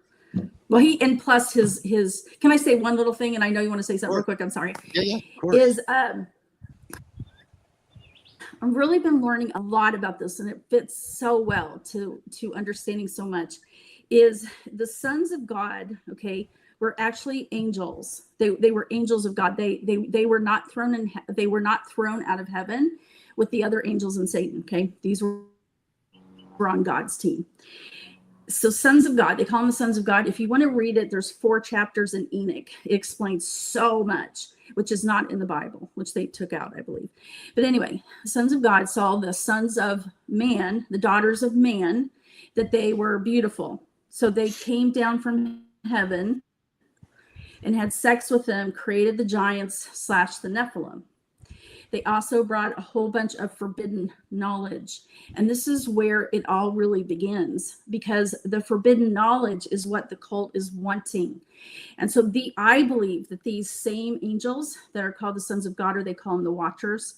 Well, and plus his, can I say one little thing? And I know you want to say something real quick. I'm sorry. Yeah, of course. Is, I've really been learning a lot about this, and it fits so well to understanding so much, is the sons of God, okay, were actually angels. They were angels of God. They were not thrown in. They were not thrown out of heaven with the other angels and Satan. Okay, these were on God's team. So sons of God, they call them the sons of God. If you want to read it, there's 4 chapters in Enoch. It explains so much, which is not in the Bible, which they took out, I believe. But anyway, sons of God saw the sons of man, the daughters of man, that they were beautiful. So they came down from heaven and had sex with them, created the giants / the Nephilim. They also brought a whole bunch of forbidden knowledge. And this is where it all really begins, because the forbidden knowledge is what the cult is wanting. And so I believe that these same angels that are called the sons of God, or they call them the watchers,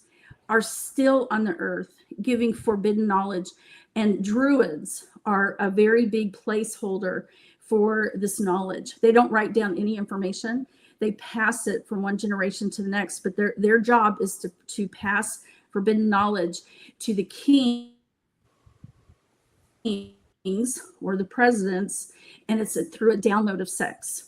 are still on the earth giving forbidden knowledge. And druids are a very big placeholder for this knowledge. They don't write down any information. They pass it from one generation to the next, but their job is to pass forbidden knowledge to the kings or the presidents, and it's through a download of sex.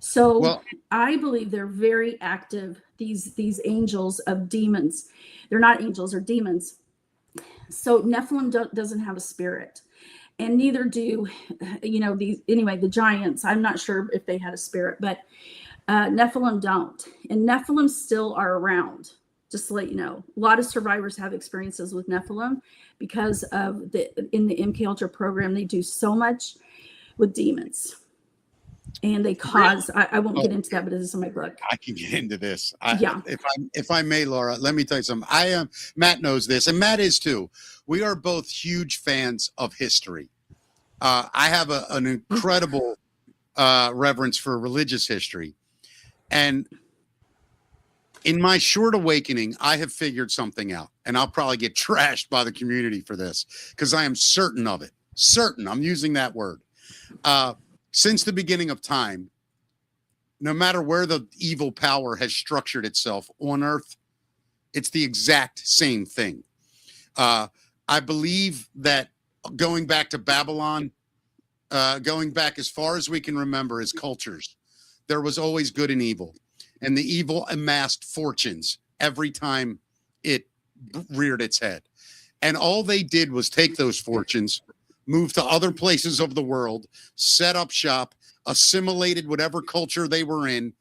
So I believe they're very active, these angels of demons. They're not angels, they're demons. So Nephilim doesn't have a spirit, and neither do, the giants. I'm not sure if they had a spirit, but Nephilim don't. And Nephilim still are around, just to let you know. A lot of survivors have experiences with Nephilim because of in the MK Ultra program, they do so much with demons. And they cause, I won't get into that, but it is in my book. I can get into this. Yeah. If I may, Laura, let me tell you something. Matt knows this, and Matt is too. We are both huge fans of history. I have an incredible reverence for religious history. And in my short awakening, I have figured something out, and I'll probably get trashed by the community for this because I am certain of it. Certain. I'm using that word. Since the beginning of time, no matter where the evil power has structured itself on earth, it's the exact same thing. I believe that going back to Babylon, going back as far as we can remember as cultures, there was always good and evil, and the evil amassed fortunes every time it reared its head. And all they did was take those fortunes, move to other places of the world, set up shop, assimilated whatever culture they were in,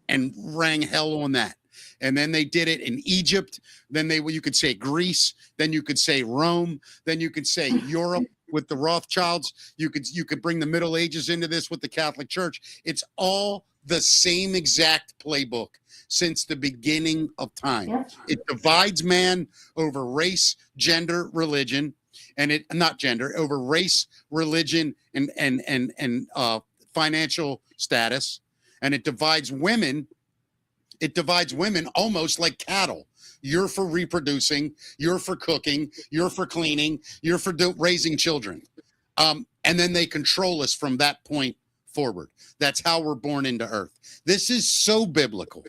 and rang hell on that. And then they did it in Egypt. Then you could say Greece. Then you could say Rome. Then you could say Europe with the Rothschilds. You could bring the Middle Ages into this with the Catholic Church. It's all the same exact playbook since the beginning of time. Yep. It divides man over race, gender, religion, and over race, religion, and financial status. And it divides women. It divides women almost like cattle. You're for reproducing, you're for cooking, you're for cleaning, you're for raising children. And then they control us from that point forward. That's how we're born into earth. This is so biblical.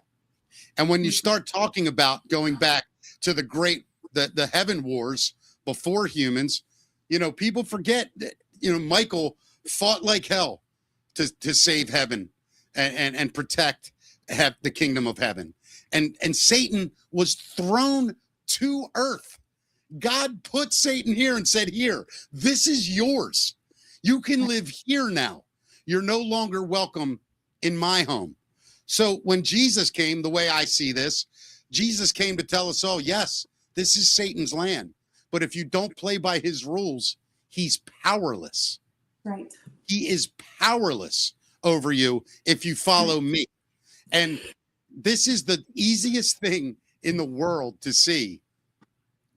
And when you start talking about going back to the heaven wars before humans, people forget that, Michael fought like hell to save heaven and protect the kingdom of heaven. And Satan was thrown to earth. God put Satan here and said, here, this is yours. You can live here now. You're no longer welcome in my home. So when Jesus came, the way I see this, Jesus came to tell us all, yes, this is Satan's land. But if you don't play by his rules, he's powerless. Right. He is powerless over you if you follow me. And this is the easiest thing in the world to see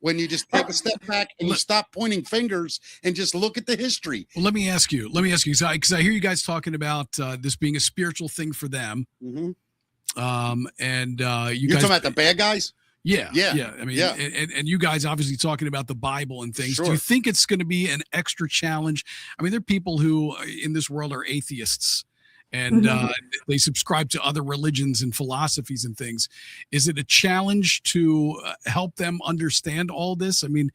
when you just take a step back and you stop pointing fingers and just look at the history. Well, let me ask you, because I hear you guys talking about this being a spiritual thing for them. Mm-hmm. You're talking about the bad guys? Yeah. I mean, and you guys obviously talking about the Bible and things. Sure. Do you think it's going to be an extra challenge? I mean, there are people who in this world are atheists, and they subscribe to other religions and philosophies and things. Is it a challenge to help them understand all this? I mean,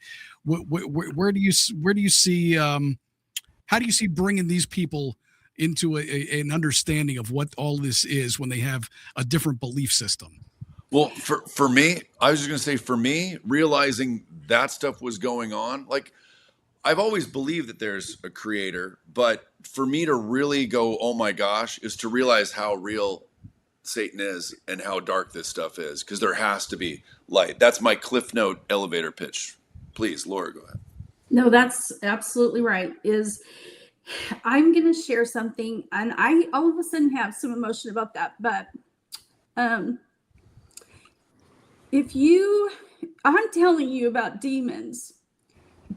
where do you see how do you see bringing these people into an understanding of what all this is when they have a different belief system? Well, for me, I was just going to say, for me, realizing that stuff was going on, like I've always believed that there's a creator, but for me to really go, oh my gosh, is to realize how real Satan is and how dark this stuff is, because there has to be light. That's my Cliff Note elevator pitch. Please, Laura, go ahead. No, that's absolutely right. I'm going to share something, and I all of a sudden have some emotion about that, but I'm telling you about demons,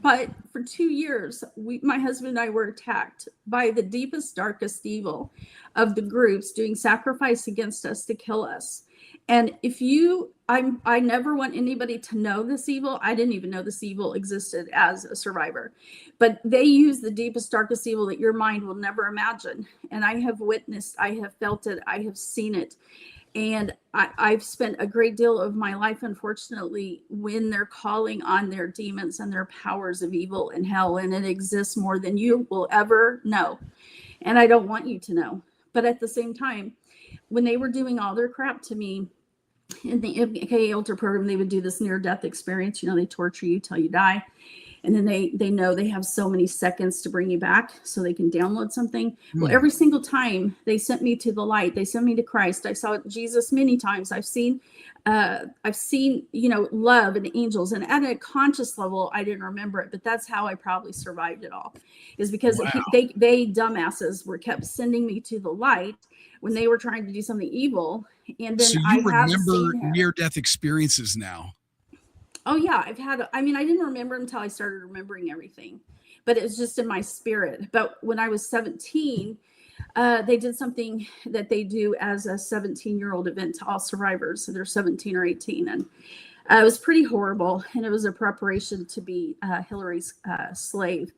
but for 2 years, my husband and I were attacked by the deepest, darkest evil of the groups doing sacrifice against us to kill us. And I never want anybody to know this evil. I didn't even know this evil existed as a survivor, but they use the deepest, darkest evil that your mind will never imagine. And I have witnessed, I have felt it, I have seen it. And I've spent a great deal of my life, unfortunately, when they're calling on their demons and their powers of evil and hell, and it exists more than you will ever know. And I don't want you to know. But at the same time, when they were doing all their crap to me in the MK Ultra program, they would do this near-death experience. You know, they torture you till you die. And then they know they have so many seconds to bring you back so they can download something. Well, every single time they sent me to the light, they sent me to Christ. I saw Jesus many times. I've seen, you know, love and angels. And at a conscious level, I didn't remember it, but that's how I probably survived it all, is because they dumbasses were kept sending me to the light when they were trying to do something evil. And then so you remember near-death experiences now. Oh yeah, I didn't remember until I started remembering everything, but it was just in my spirit. But when I was 17, they did something that they do as a 17-year-old event to all survivors. So they're 17 or 18. And it was pretty horrible. And it was a preparation to be Hillary's slave.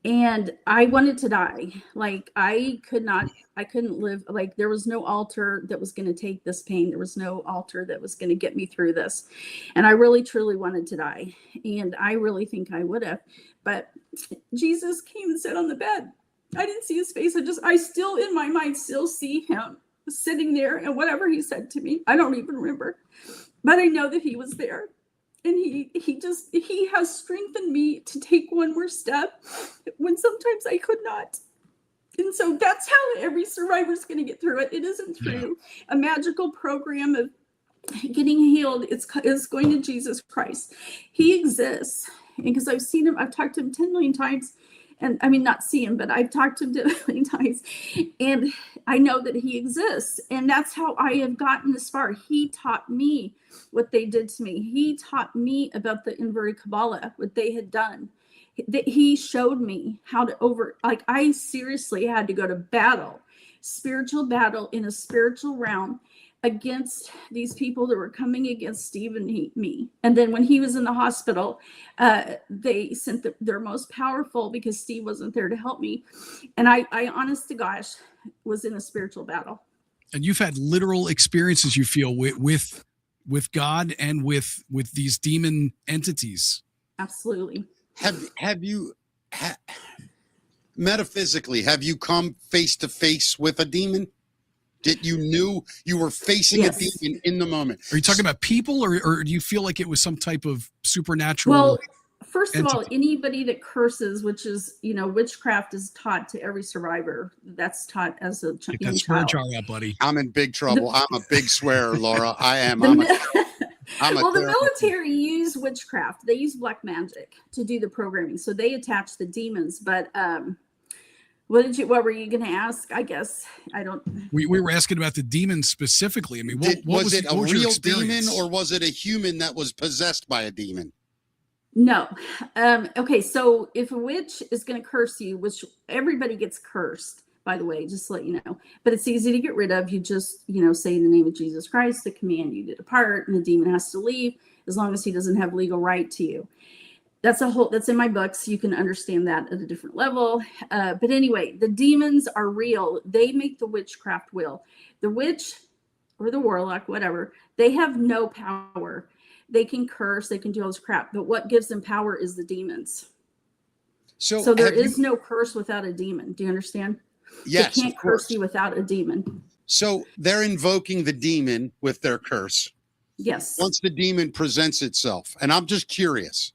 And I wanted to die. Like I couldn't live. Like there was no altar that was going to take this pain. There was no altar that was going to get me through this. And I really, truly wanted to die. And I really think I would have, but Jesus came and sat on the bed. I didn't see his face. I still in my mind still see him sitting there, and whatever he said to me, I don't even remember, but I know that he was there. And he has strengthened me to take one more step when sometimes I could not. And so that's how every survivor is going to get through it. It isn't through a magical program of getting healed. It's going to Jesus Christ. He exists. And because I've seen him, I've talked to him 10 million times. And I mean, not see him, but I've talked to him 10 million times. And I know that he exists. And that's how I have gotten this far. He taught me what they did to me. He taught me about the inverted Kabbalah, what they had done. He showed me how to I seriously had to go to battle, spiritual battle in a spiritual realm against these people that were coming against Steve and me. And then when he was in the hospital, they sent their most powerful, because Steve wasn't there to help me. And I honest to gosh, was in a spiritual battle. And you've had literal experiences, you feel, with God and with these demon entities. Absolutely. Have you metaphysically, have you come face to face with a demon? Did you knew you were facing a demon in the moment? Are you talking about people, or do you feel like it was some type of supernatural? Well, first of all, anybody that curses, which is, witchcraft is taught to every survivor. That's taught as a Get that swear jar out, buddy. I'm in big trouble. I'm a big swearer, Laura. I am. The military use witchcraft. They use black magic to do the programming. So they attach the demons. But what were you going to ask? I guess I don't. We were asking about the demons specifically. I mean, what was it? A real demon, or was it a human that was possessed by a demon? No. Okay. So if a witch is going to curse you, which everybody gets cursed, by the way, just to let you know, but it's easy to get rid of. You just, say in the name of Jesus Christ, the command you to depart, and the demon has to leave as long as he doesn't have legal right to you. That's in my books. You can understand that at a different level. But anyway, the demons are real. They make the witchcraft will. The witch or the warlock, whatever, they have no power. They can curse, they can do all this crap, but what gives them power is the demons. So there is no curse without a demon. Do you understand? Yes, they can't of course. curse you without a demon. So they're invoking the demon with their curse. Yes. Once the demon presents itself. And I'm just curious,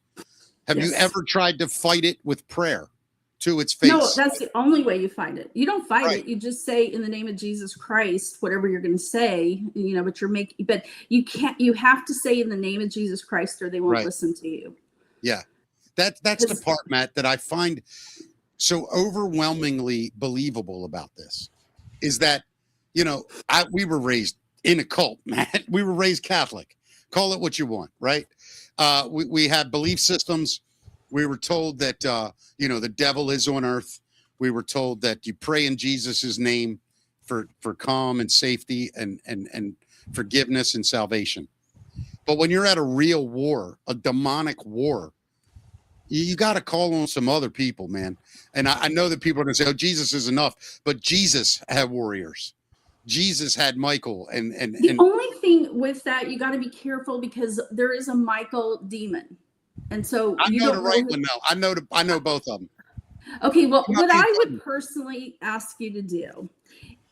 have you ever tried to fight it with prayer to its face? No, that's the only way you fight it. You don't fight Right. it. You just say in the name of Jesus Christ, whatever you're going to say, you know, but you can't, you have to say in the name of Jesus Christ or they won't listen to you. Yeah. That's the part, Matt, that I find so overwhelmingly believable about this is that, you know, we were raised in a cult, Matt. We were raised Catholic. Call it what you want, right? We had belief systems. We were told that, you know, the devil is on earth. We were told that you pray in Jesus's name for calm and safety and forgiveness and salvation. But when you're at a real war, a demonic war, you got to call on some other people, man. And I know that people are going to say, oh, Jesus is enough. But Jesus had warriors. Jesus had Michael. And the only thing with that, you got to be careful because there is a Michael demon. And so I know the right one now. I know both of them. Okay, well, what I would personally ask you to do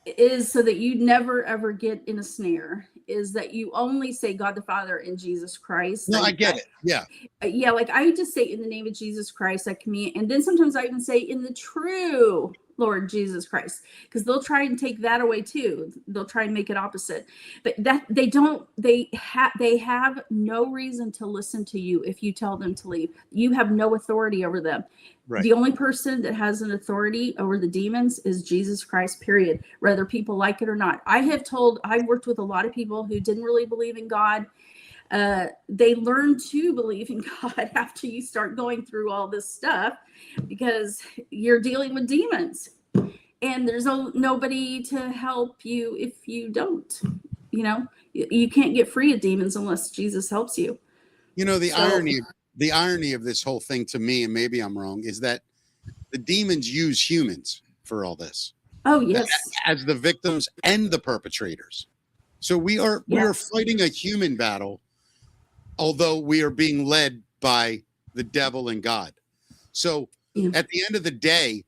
is so that you never ever get in a snare is that you only say God the Father and Jesus Christ. No, I get it. Yeah. Yeah, like I just say in the name of Jesus Christ, I command, and then sometimes I even say in the true Lord Jesus Christ, because they'll try and take that away too. They'll try and make it opposite, but that they have no reason to listen to you if you tell them to leave. You have no authority over them. Right. The only person that has an authority over the demons is Jesus Christ, period, whether people like it or not. I've worked with a lot of people who didn't really believe in God. They learn to believe in God after you start going through all this stuff because you're dealing with demons and there's nobody to help you if you don't. You know, you can't get free of demons unless Jesus helps you. You know, the irony of this whole thing to me, and maybe I'm wrong, is that the demons use humans for all this. Oh, yes. As the victims and the perpetrators. So we are fighting a human battle, although we are being led by the devil and God. So at the end of the day,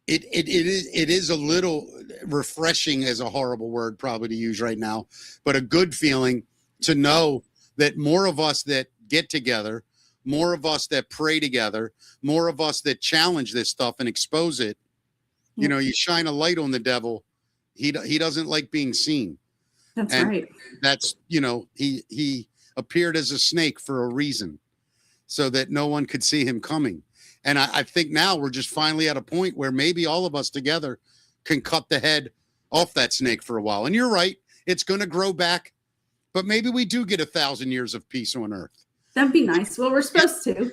it is a little refreshing, as a horrible word probably to use right now, but a good feeling to know that more of us that get together, more of us that pray together, more of us that challenge this stuff and expose it. You know, you shine a light on the devil. He doesn't like being seen. That's right. That's, you know, he appeared as a snake for a reason so that no one could see him coming. And I think now we're just finally at a point where maybe all of us together can cut the head off that snake for a while. And you're right. It's going to grow back, but maybe we do get 1,000 years of peace on earth. That'd be nice. Well, we're supposed to.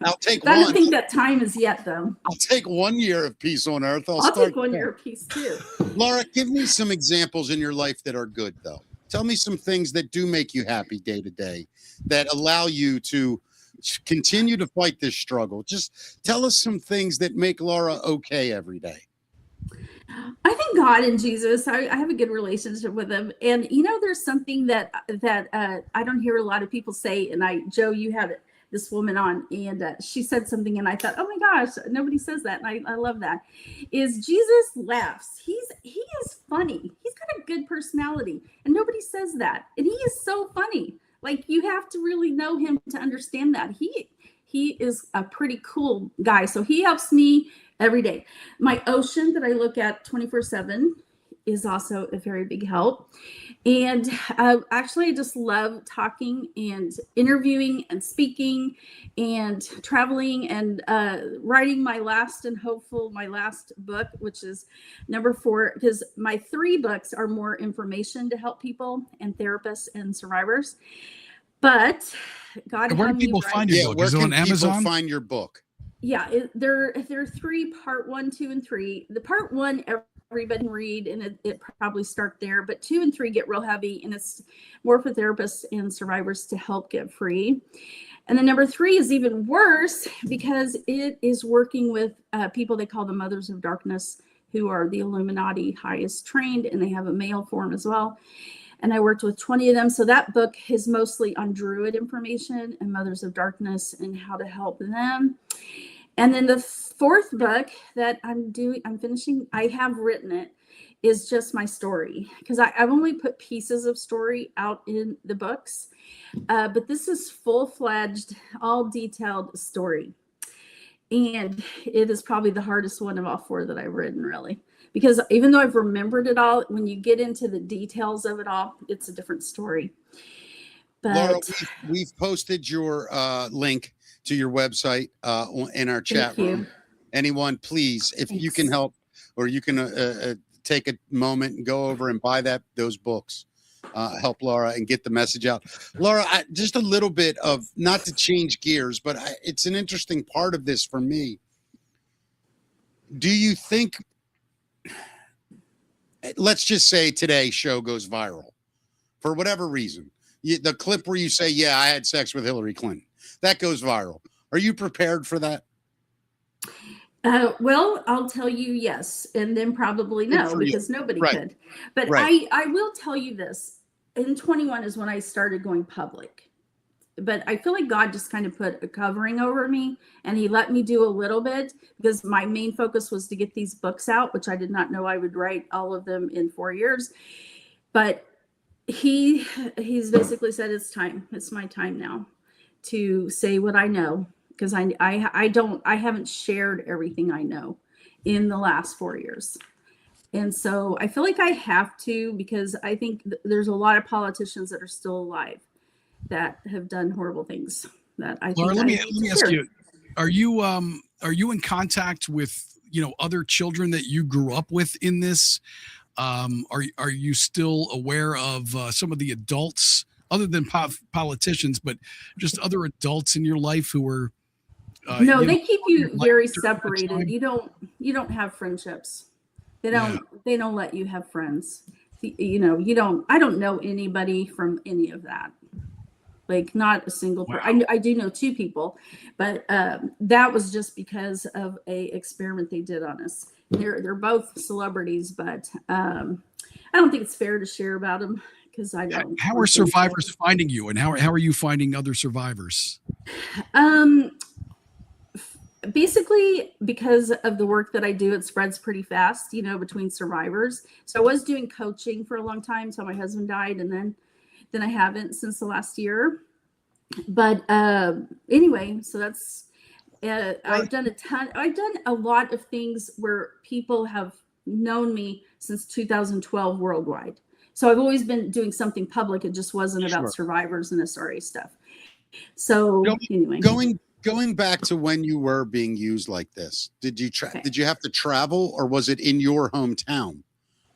I'll take I one. don't think that time is yet, though. I'll take 1 year of peace on earth. I'll take 1 year of peace, too. Laura, give me some examples in your life that are good, though. Tell me some things that do make you happy day to day, that allow you to continue to fight this struggle. Just tell us some things that make Laura okay every day. I think God and Jesus, I have a good relationship with him. And, you know, there's something that I don't hear a lot of people say. And Joe, you had this woman on and she said something and I thought, oh my gosh, nobody says that. And I love that is Jesus laughs. He is funny. He's got a good personality and nobody says that. And he is so funny. Like you have to really know him to understand that he is a pretty cool guy. So he helps me every day. My ocean that I look at 24/7 is also a very big help. And actually, I just love talking and interviewing and speaking and traveling and writing my last book, which is number 4, because my 3 books are more information to help people and therapists and survivors. But God, and where do people find your book? Is it on Amazon? People find your book? Yeah, there are 3, part 1, 2, and 3. The part 1, everybody can read, and it probably start there. But 2 and 3 get real heavy, and it's more for therapists and survivors to help get free. And then number 3 is even worse because it is working with people they call the Mothers of Darkness, who are the Illuminati highest trained, and they have a male form as well. And I worked with 20 of them. So that book is mostly on Druid information and Mothers of Darkness and how to help them. And then the fourth book that I'm finishing, I have written it, is just my story, because I've only put pieces of story out in the books. But this is full-fledged, all detailed story. And it is probably the hardest one of all four that I've written, really. Because even though I've remembered it all, when you get into the details of it all, it's a different story. But Laura, we've posted your link to your website in our chat room. Anyone, please, if you can help, or you can take a moment and go over and buy those books. Help Laura and get the message out. Laura, just a little bit of, not to change gears, but it's an interesting part of this for me. Do you think, let's just say today's show goes viral for whatever reason, the clip where you say, yeah, I had sex with Hillary Clinton, that goes viral. Are you prepared for that? Well, I'll tell you yes, and then probably no, because nobody could. But I will tell you this. In 21 is when I started going public. But I feel like God just kind of put a covering over me, and he let me do a little bit, because my main focus was to get these books out, which I did not know I would write all of them in 4 years. But he's basically said, it's time. It's my time now to say what I know, because I haven't shared everything I know in the last 4 years. And so I feel like I have to, because I think there's a lot of politicians that are still alive that have done horrible things that I think. Laura, let me ask you, are you in contact with, other children that you grew up with in this? Are you still aware of some of the adults, other than politicians, but just other adults in your life who were no, they keep you very separated. You don't have friendships. They don't let you have friends. I don't know anybody from any of that. Like, not a single person. Wow. I do know 2 people, but that was just because of a experiment they did on us. They're both celebrities, but I don't think it's fair to share about them, because I don't. How are survivors finding you, and how are you finding other survivors? Basically, because of the work that I do, it spreads pretty fast, between survivors. So I was doing coaching for a long time until my husband died, and then I haven't since the last year. But anyway, so that's I've done a lot of things where people have known me since 2012 worldwide. So I've always been doing something public. It just wasn't about survivors and SRA stuff. So anyway, Going back to when you were being used like this, did you have to travel, or was it in your hometown?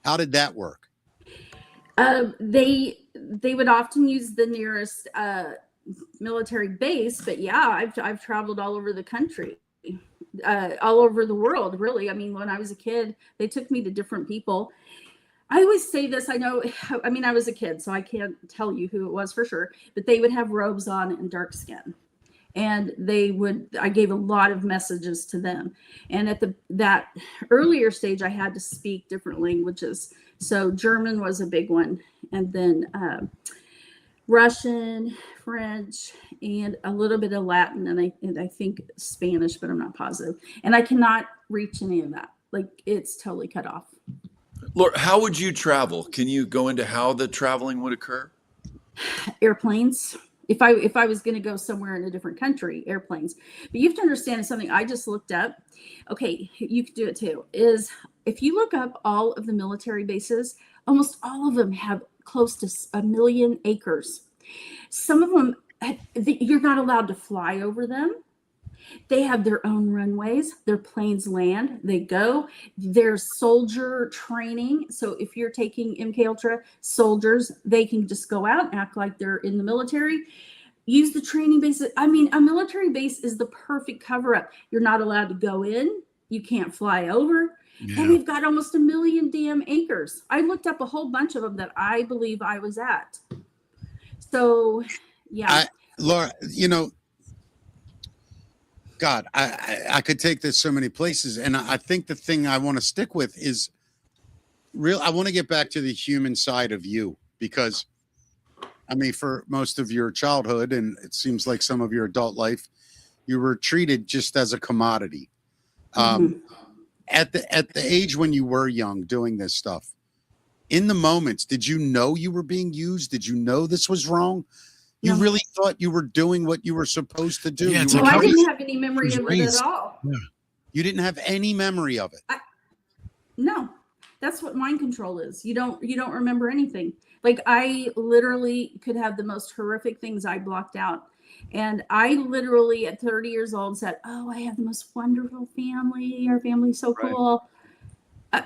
How did that work? They would often use the nearest military base, but yeah, I've traveled all over the country, all over the world, really. I mean, when I was a kid, they took me to different people. I always say this, I was a kid, so I can't tell you who it was for sure, but they would have robes on and dark skin. And I gave a lot of messages to them. And at that earlier stage, I had to speak different languages. So German was a big one. And then Russian, French, and a little bit of Latin. And I think Spanish, but I'm not positive. And I cannot reach any of that. Like, it's totally cut off. Laura, how would you travel? Can you go into how the traveling would occur? Airplanes. If I was going to go somewhere in a different country, airplanes. But you have to understand something I just looked up. Okay, you could do it too. Is if you look up all of the military bases, almost all of them have close to 1 million acres. Some of them, you're not allowed to fly over them. They have their own runways. Their planes land. They go. There's soldier training. So if you're taking MK Ultra soldiers, they can just go out and act like they're in the military. Use the training bases. I mean, a military base is the perfect cover-up. You're not allowed to go in. You can't fly over. Yeah. And we've got almost 1 million damn acres. I looked up a whole bunch of them that I believe I was at. So, yeah. Laura, God, I could take this so many places. And I think the thing I want to stick with is I want to get back to the human side of you, because I mean, for most of your childhood, and it seems like some of your adult life, You were treated just as a commodity. At the age when you were young doing this stuff, in the moments, did you know you were being used? Did you know this was wrong? You No. really thought you were doing what you were supposed to do. Yeah, it's You like I were- didn't have any memory was of it raised. at all. Yeah. you didn't have any memory of it. No, that's what mind control is. You don't remember anything. Like I literally could have the most horrific things I blocked out. And I literally at 30 years old said, "Oh, I have the most wonderful family. Our family's so Right. cool."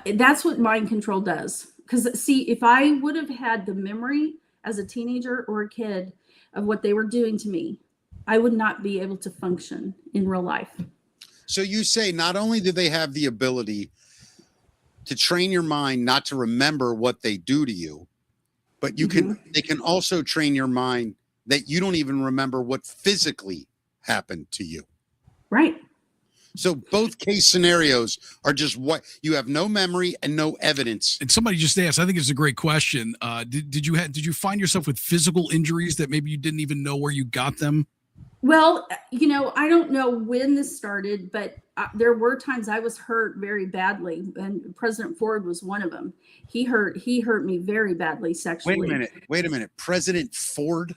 That's what mind control does. Because see, if I would have had the memory as a teenager or a kid of what they were doing to me, I would not be able to function in real life. So you say not only do they have the ability to train your mind not to remember what they do to you, but they can also train your mind that you don't even remember what physically happened to you. Right. So both case scenarios are just what you have no memory and no evidence. And somebody just asked, I think it's a great question. Did you find yourself with physical injuries that maybe you didn't even know where you got them? Well, I don't know when this started, but there were times I was hurt very badly, and President Ford was one of them. He hurt me very badly sexually. Wait a minute. President Ford?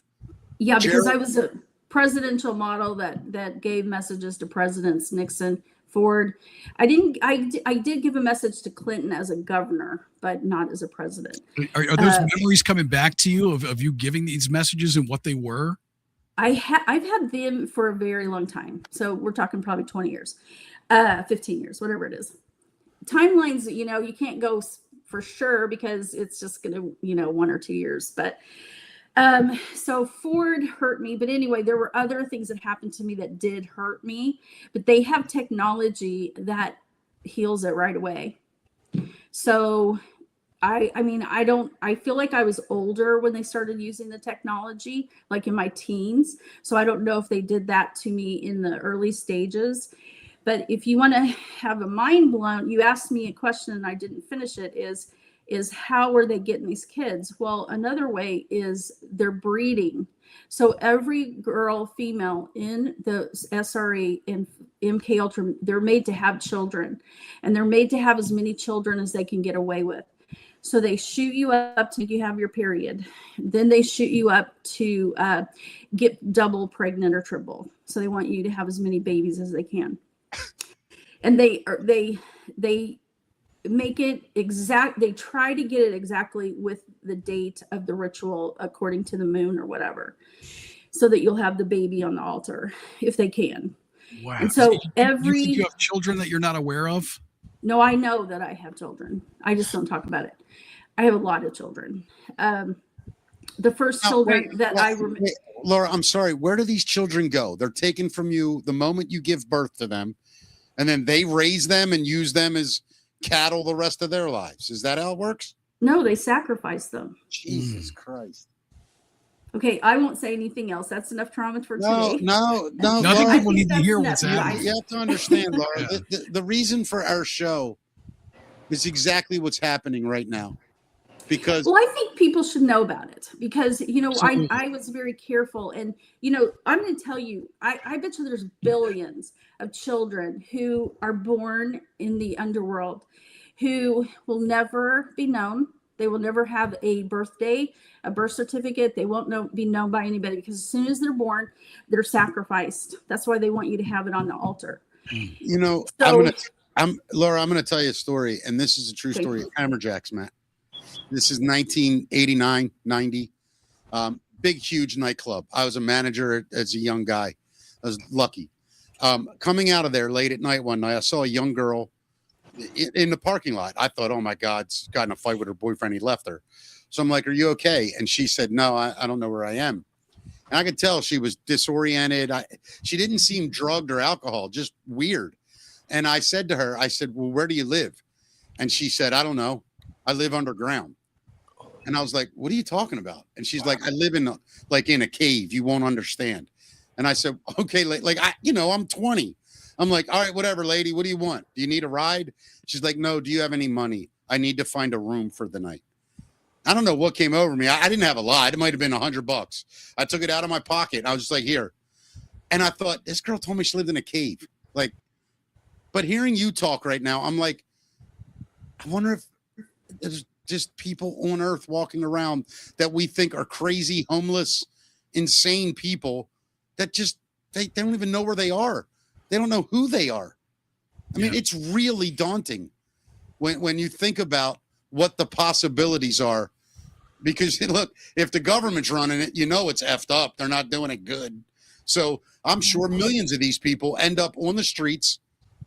Yeah, because Gerald? I was a presidential model that gave messages to presidents Nixon, Ford. I did give a message to Clinton as a governor, but not as a president. Are those memories coming back to you of you giving these messages and what they were? I've had them for a very long time. So we're talking probably 20 years, 15 years, whatever it is. Timelines, you can't go for sure because it's just going to, 1 or 2 years. But so Ford hurt me. But anyway, there were other things that happened to me that did hurt me. But they have technology that heals it right away. So I feel like I was older when they started using the technology, like in my teens. So I don't know if they did that to me in the early stages. But if you want to have a mind blown, you asked me a question and I didn't finish it, is how are they getting these kids? Well, another way is they're breeding. So every girl, female in the SRE and MK Ultra, they're made to have children, and they're made to have as many children as they can get away with. So they shoot you up to make you have your period. Then they shoot you up to get double pregnant or triple. So they want you to have as many babies as they can. And they make it exact. They try to get it exactly with the date of the ritual according to the moon or whatever, so that you'll have the baby on the altar if they can. Wow. And so you think you have children that you're not aware of? No, I know that I have children. I just don't talk about it. I have a lot of children. The first children I remember. Laura, I'm sorry. Where do these children go? They're taken from you the moment you give birth to them, and then they raise them and use them as cattle the rest of their lives. Is that how it works? No, they sacrifice them. Jesus Christ. Okay, I won't say anything else. That's enough trauma for today. No. I think Laura, people need to hear what's enough, happening. you have to understand, Laura. Yeah. The reason for our show is exactly what's happening right now. Because Well, I think people should know about it because, Absolutely. I was very careful. And, I'm going to tell you, I bet you there's billions of children who are born in the underworld who will never be known. They will never have a birthday, a birth certificate. They won't be known by anybody because as soon as they're born, they're sacrificed. That's why they want you to have it on the altar. Laura, I'm going to tell you a story, and this is a true story of Hammerjacks, Matt. This is 1989, 90. Big, huge nightclub. I was a manager as a young guy. I was lucky. Coming out of there late at night one night, I saw a young girl in the parking lot. I thought, oh my God, she's got in a fight with her boyfriend. He left her. So I'm like, are you okay? And she said, no, I don't know where I am. And I could tell she was disoriented. She didn't seem drugged or alcohol, just weird. And I said to her, well, where do you live? And she said, I don't know. I live underground. And I was like, what are you talking about? And she's like, I live in a cave. You won't understand. And I said, okay, I'm 20. I'm like, all right, whatever, lady. What do you want? Do you need a ride? She's like, no. Do you have any money? I need to find a room for the night. I don't know what came over me. I didn't have a lot. It might have been $100. I took it out of my pocket. And I was just like, here. And I thought, this girl told me she lived in a cave. Like, but hearing you talk right now, I'm like, I wonder if there's just people on earth walking around that we think are crazy, homeless, insane people that just, they don't even know where they are. They don't know who they are. I mean, it's really daunting when you think about what the possibilities are. Because look, if the government's running it, you know it's effed up. They're not doing it good. So I'm sure millions of these people end up on the streets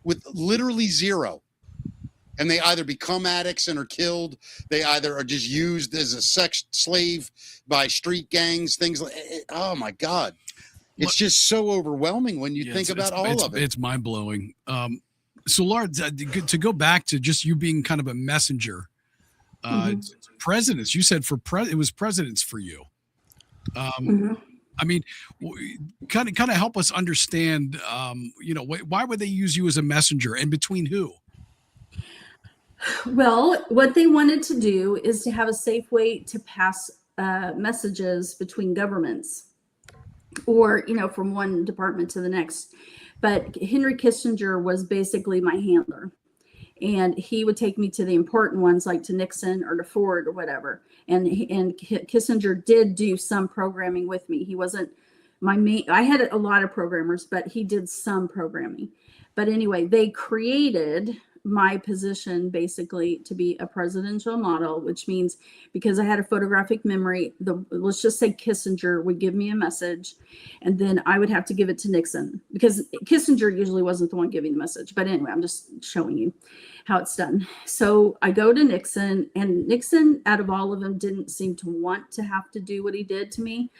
with literally zero. And they either become addicts and are killed. They either are just used as a sex slave by street gangs, things like, oh my God. It's just so overwhelming when you think about all of it. It's mind blowing. So Laura, to go back to just you being kind of a messenger, presidents, you said it was presidents for you. I mean, kind of help us understand, why would they use you as a messenger and between who? Well, what they wanted to do is to have a safe way to pass messages between governments or, from one department to the next. But Henry Kissinger was basically my handler. And he would take me to the important ones, like to Nixon or to Ford or whatever. And Kissinger did do some programming with me. He wasn't my main. I had a lot of programmers, but he did some programming. But anyway, they created my position basically to be a presidential model, which means because I had a photographic memory, let's just say Kissinger would give me a message and then I would have to give it to Nixon, because Kissinger usually wasn't the one giving the message. But anyway, I'm just showing you how it's done. So I go to Nixon, and Nixon, out of all of them, didn't seem to want to have to do what he did to me.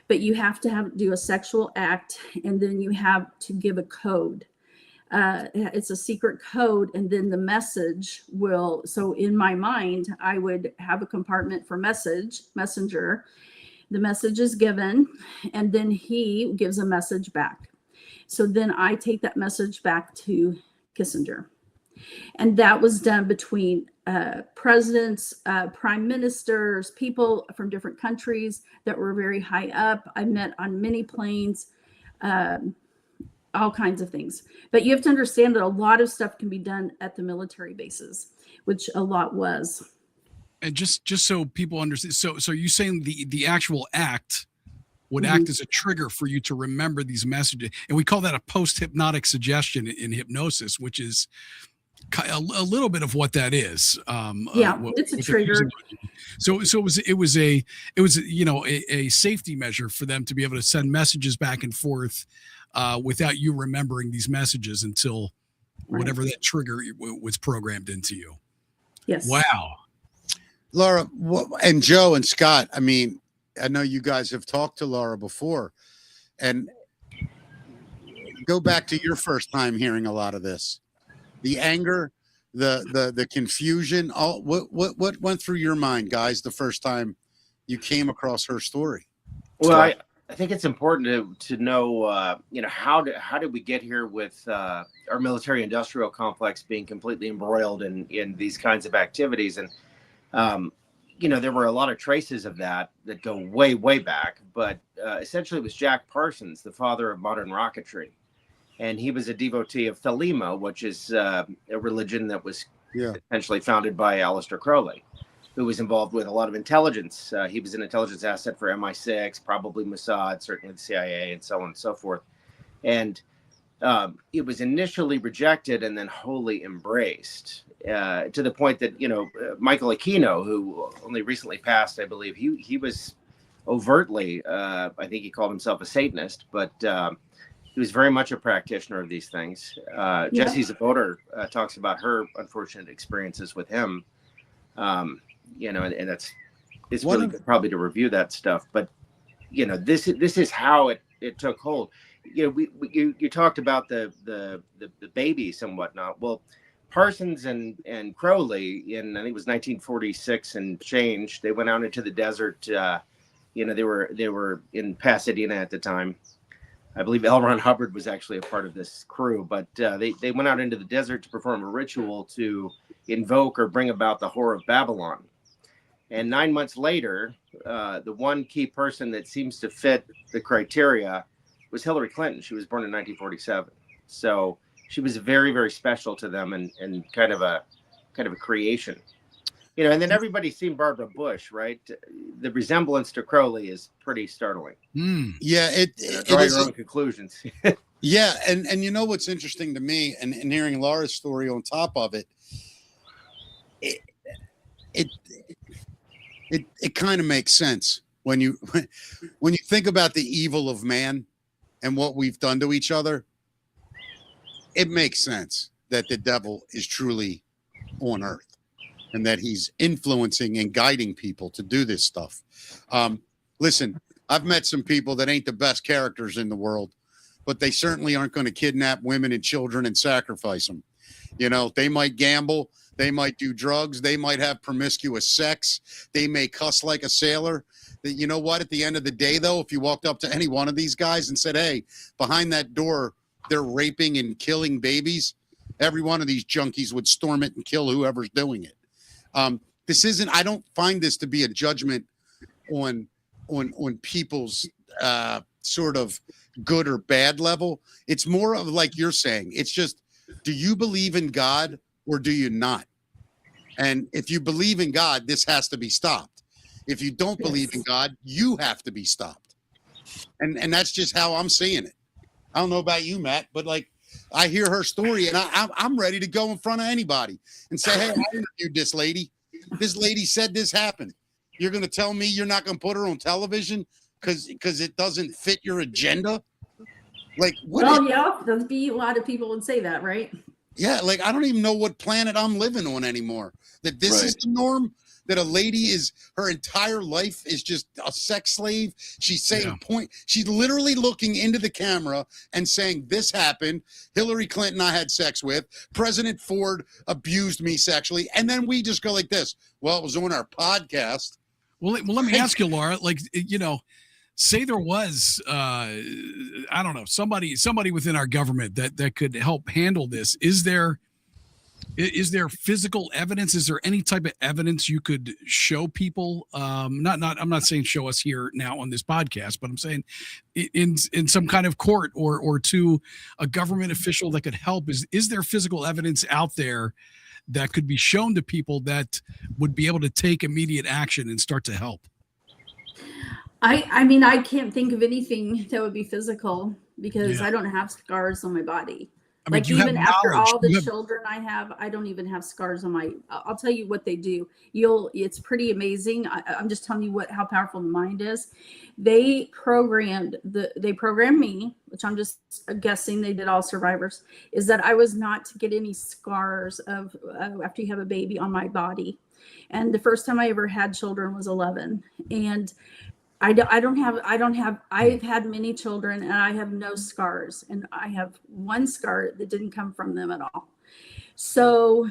But you have to do a sexual act, and then you have to give a code. It's a secret code, and then the message will, so in my mind, I would have a compartment for messenger. The message is given, and then he gives a message back. So then I take that message back to Kissinger. And that was done between presidents, prime ministers, people from different countries that were very high up. I met on many planes, all kinds of things. But you have to understand that a lot of stuff can be done at the military bases, which a lot was. And just so people understand, so you saying the actual act would act as a trigger for you to remember these messages, and we call that a post-hypnotic suggestion in hypnosis, which is a little bit of what that is. It's a trigger. So it was a safety measure for them to be able to send messages back and forth without you remembering these messages until whatever that trigger was programmed into you. Yes. Wow. Laura and Joe and Scott, I mean, I know you guys have talked to Laura before, and go back to your first time hearing a lot of this. The anger, the confusion, what went through your mind, guys, the first time you came across her story? Well, I think it's important to know, how did we get here with our military industrial complex being completely embroiled in these kinds of activities. And, there were a lot of traces of that go way, way back. But essentially it was Jack Parsons, the father of modern rocketry. And he was a devotee of Thelema, which is a religion that was essentially founded by Aleister Crowley, who was involved with a lot of intelligence. He was an intelligence asset for MI6, probably Mossad, certainly the CIA, and so on and so forth. And it was initially rejected and then wholly embraced, to the point that, Michael Aquino, who only recently passed, I believe, he was overtly, I think he called himself a Satanist, but he was very much a practitioner of these things. Jessie Zaboter talks about her unfortunate experiences with him. And it's really good probably to review that stuff. But, this is how it took hold. You talked about the babies and whatnot. Well, Parsons and Crowley in, I think it was 1946 and change, they went out into the desert. They were in Pasadena at the time. I believe L. Ron Hubbard was actually a part of this crew, but they went out into the desert to perform a ritual to invoke or bring about the Whore of Babylon. And 9 months later, the one key person that seems to fit the criteria was Hillary Clinton. She was born in 1947. So she was very, very special to them, and kind of a creation. You know, and then everybody's seen Barbara Bush, right? The resemblance to Crowley is pretty startling. Yeah, it Draw is. your own conclusions. Yeah, and you know what's interesting to me, and hearing Laura's story on top of it, it kind of makes sense when you think about the evil of man and what we've done to each other. It makes sense that the devil is truly on earth and that he's influencing and guiding people to do this stuff. Listen, I've met some people that ain't the best characters in the world, but they certainly aren't going to kidnap women and children and sacrifice them. You know, they might gamble, they might do drugs, they might have promiscuous sex, they may cuss like a sailor. You know what? At the end of the day, though, if you walked up to any one of these guys and said, hey, behind that door, they're raping and killing babies, every one of these junkies would storm it and kill whoever's doing it. This isn't, I don't find this to be a judgment on people's sort of good or bad level. It's more of like you're saying, it's just, do you believe in God or do you not? And if you believe in God, this has to be stopped. If you don't believe in God, you have to be stopped. And that's just how I'm seeing it. I don't know about you, Matt, but like I hear her story and I'm ready to go in front of anybody and say, hey, I interviewed this lady. This lady said this happened. You're going to tell me you're not going to put her on television because it doesn't fit your agenda? Like, yeah, there'd be a lot of people would say that, right? Yeah, like I don't even know what planet I'm living on anymore. That this is the norm. That a lady is her entire life is just a sex slave. She's saying she's literally looking into the camera and saying, this happened. Hillary Clinton I had sex with. President Ford abused me sexually. And then we just go like this. Well, it was on our podcast. Well, let me ask you, Laura, like, you know, say there was, I don't know, somebody within our government that could help handle this. Is there physical evidence? Is there any type of evidence you could show people? I'm not saying show us here now on this podcast, but I'm saying in some kind of court or to a government official that could help. Is there physical evidence out there that could be shown to people that would be able to take immediate action and start to help? I mean, I can't think of anything that would be physical because I don't have scars on my body. I mean, like even after all the children I have, I don't even have scars on my. I'll tell you what they do. It's pretty amazing. I'm just telling you how powerful the mind is. They programmed me, which I'm just guessing they did all survivors, is that I was not to get any scars of after you have a baby on my body. And the first time I ever had children was 11, and I've had many children and I have no scars, and I have one scar that didn't come from them at all. So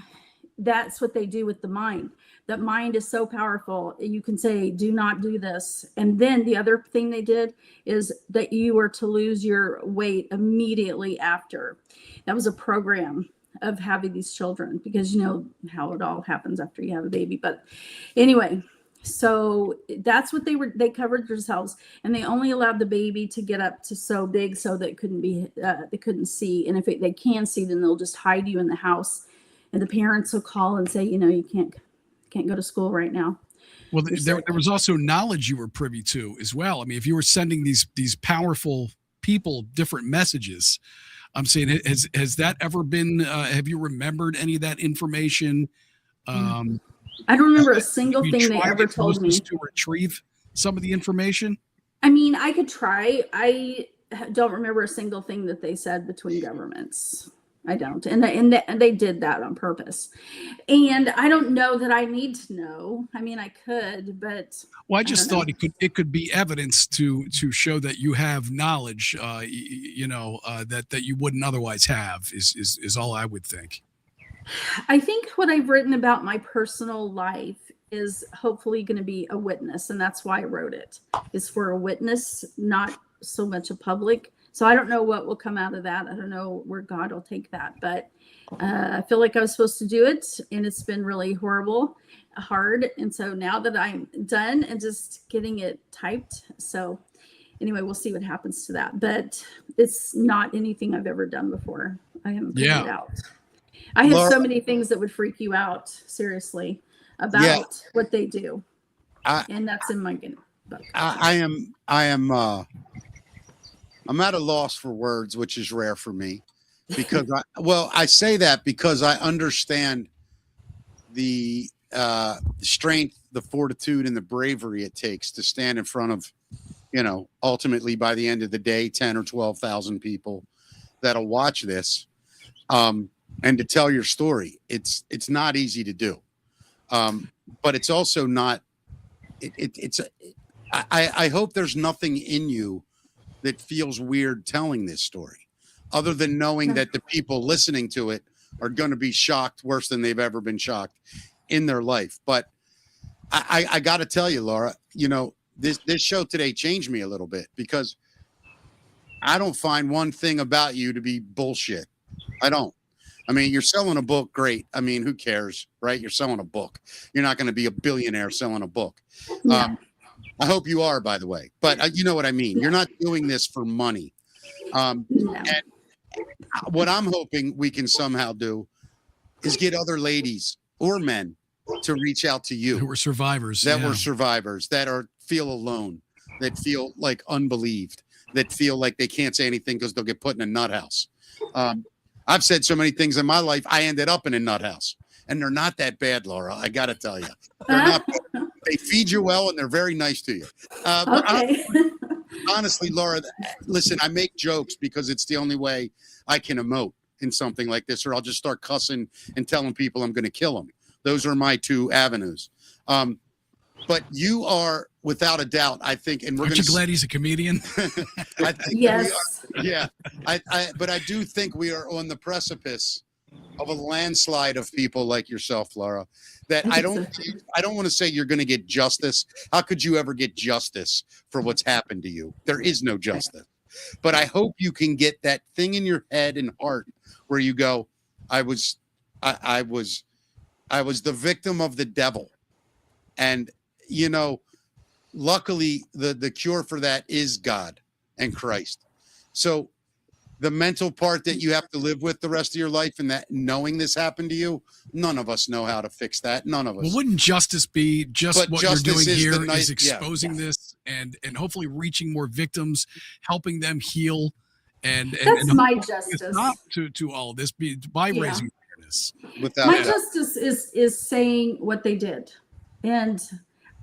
that's what they do with the mind. That mind is so powerful. You can say, do not do this. And then the other thing they did is that you were to lose your weight immediately after. That was a program of having these children, because you know how it all happens after you have a baby. But anyway, so that's what they covered themselves, and they only allowed the baby to get up to so big so that they couldn't see. And if they can see, then they'll just hide you in the house, and the parents will call and say, you know, you can't go to school right now. Well, there was also knowledge you were privy to as well. I mean, if you were sending these powerful people different messages, I'm saying, has that ever been? Have you remembered any of that information? I don't remember a single thing they ever told me to retrieve some of the information. I mean, I could try. I don't remember a single thing that they said between governments. I don't, and they did that on purpose. And I don't know that I need to know. I mean, I could, but I just thought it could be evidence to show that you have knowledge, that you wouldn't otherwise have. Is all I would think. I think what I've written about my personal life is hopefully going to be a witness, and that's why I wrote it. Is for a witness, not so much a public. So I don't know what will come out of that. I don't know where God will take that, but I feel like I was supposed to do it, and it's been really hard. And so now that I'm done and just getting it typed, so anyway, we'll see what happens to that. But it's not anything I've ever done before. I haven't put it out. I have Laura, so many things that would freak you out, seriously, about what they do. And that's in my book. I'm at a loss for words, which is rare for me, because I say that because I understand the strength, the fortitude, and the bravery it takes to stand in front of, ultimately by the end of the day, 10 or 12,000 people that'll watch this, and to tell your story. It's not easy to do, but it's also not. I hope there's nothing in you that feels weird telling this story, other than knowing that the people listening to it are going to be shocked worse than they've ever been shocked in their life. But I got to tell you, Laura, this show today changed me a little bit, because I don't find one thing about you to be bullshit. I don't. I mean, you're selling a book. Great. I mean, who cares, right? You're selling a book. You're not going to be a billionaire selling a book. Yeah. I hope you are, by the way, but you know what I mean? You're not doing this for money. And what I'm hoping we can somehow do is get other ladies or men to reach out to you. Who were survivors. Were survivors, that feel alone, that feel like unbelieved, that feel like they can't say anything because they'll get put in a nut house. I've said so many things in my life, I ended up in a nut house. And they're not that bad, Laura. I got to tell you. They're not bad. They feed you well, and they're very nice to you. Okay. Honestly, Laura, listen, I make jokes because it's the only way I can emote in something like this, or I'll just start cussing and telling people I'm going to kill them. Those are my two avenues. But you are, without a doubt, I think, and Aren't you glad he's a comedian? I think yes. But I do think we are on the precipice of a landslide of people like yourself, Laura, that I don't want to say you're going to get justice. How could you ever get justice for what's happened to you? There is no justice. But I hope you can get that thing in your head and heart where you go, I was the victim of the devil. And, luckily the cure for that is God and Christ. So the mental part that you have to live with the rest of your life, and that knowing this happened to you, none of us know how to fix that. None of us. Well, wouldn't justice be just what you're doing here is exposing yeah. this and hopefully reaching more victims, helping them heal, and that's my justice. Not to all of this by raising awareness. My justice is saying what they did, and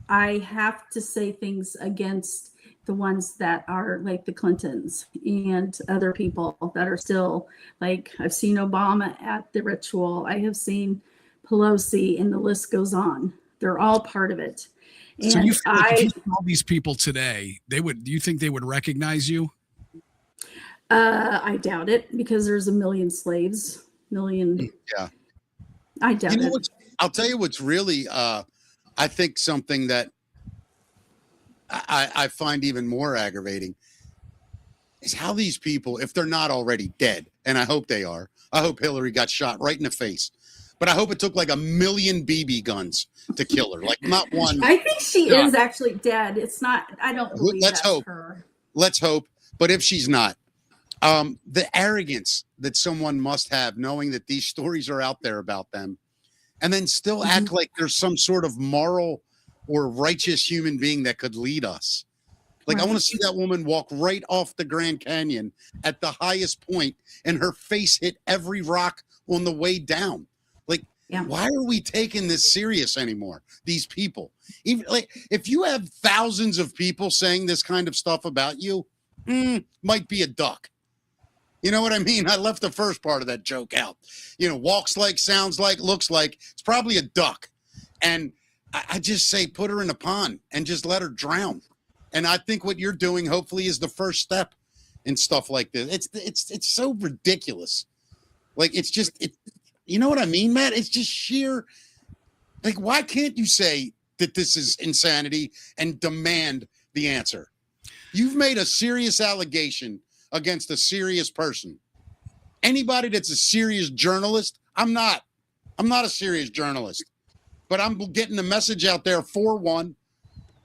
I have to say things against the ones that are like the Clintons and other people that are still, like, I've seen Obama at the ritual. I have seen Pelosi, and the list goes on. They're all part of it. And so you feel like if you saw these people today, do you think they would recognize you? I doubt it, because there's a million slaves. Yeah. I doubt it. I'll tell you what's really, I think something that I find even more aggravating is how these people, if they're not already dead, and I hope they are, I hope Hillary got shot right in the face, but I hope it took like 1 million BB guns to kill her, like not one. I think she is actually dead. It's not, I don't believe Let's hope. her. Let's hope. But if she's not, the arrogance that someone must have knowing that these stories are out there about them, and then still act like there's some sort of moral or righteous human being that could lead us. Like, I want to see that woman walk right off the Grand Canyon at the highest point, and her face hit every rock on the way down. Like, why are we taking this serious anymore? These people, even like, if you have thousands of people saying this kind of stuff about you, might be a duck. You know what I mean? I left the first part of that joke out. Walks like, sounds like, looks like. It's probably a duck. And I just say, put her in a pond and just let her drown. And I think what you're doing, hopefully, is the first step in stuff like this. It's so ridiculous. Like, it's just, you know what I mean, Matt? It's just sheer, like, why can't you say that this is insanity and demand the answer? You've made a serious allegation against a serious person. Anybody that's a serious journalist, I'm not a serious journalist, but I'm getting the message out there for one.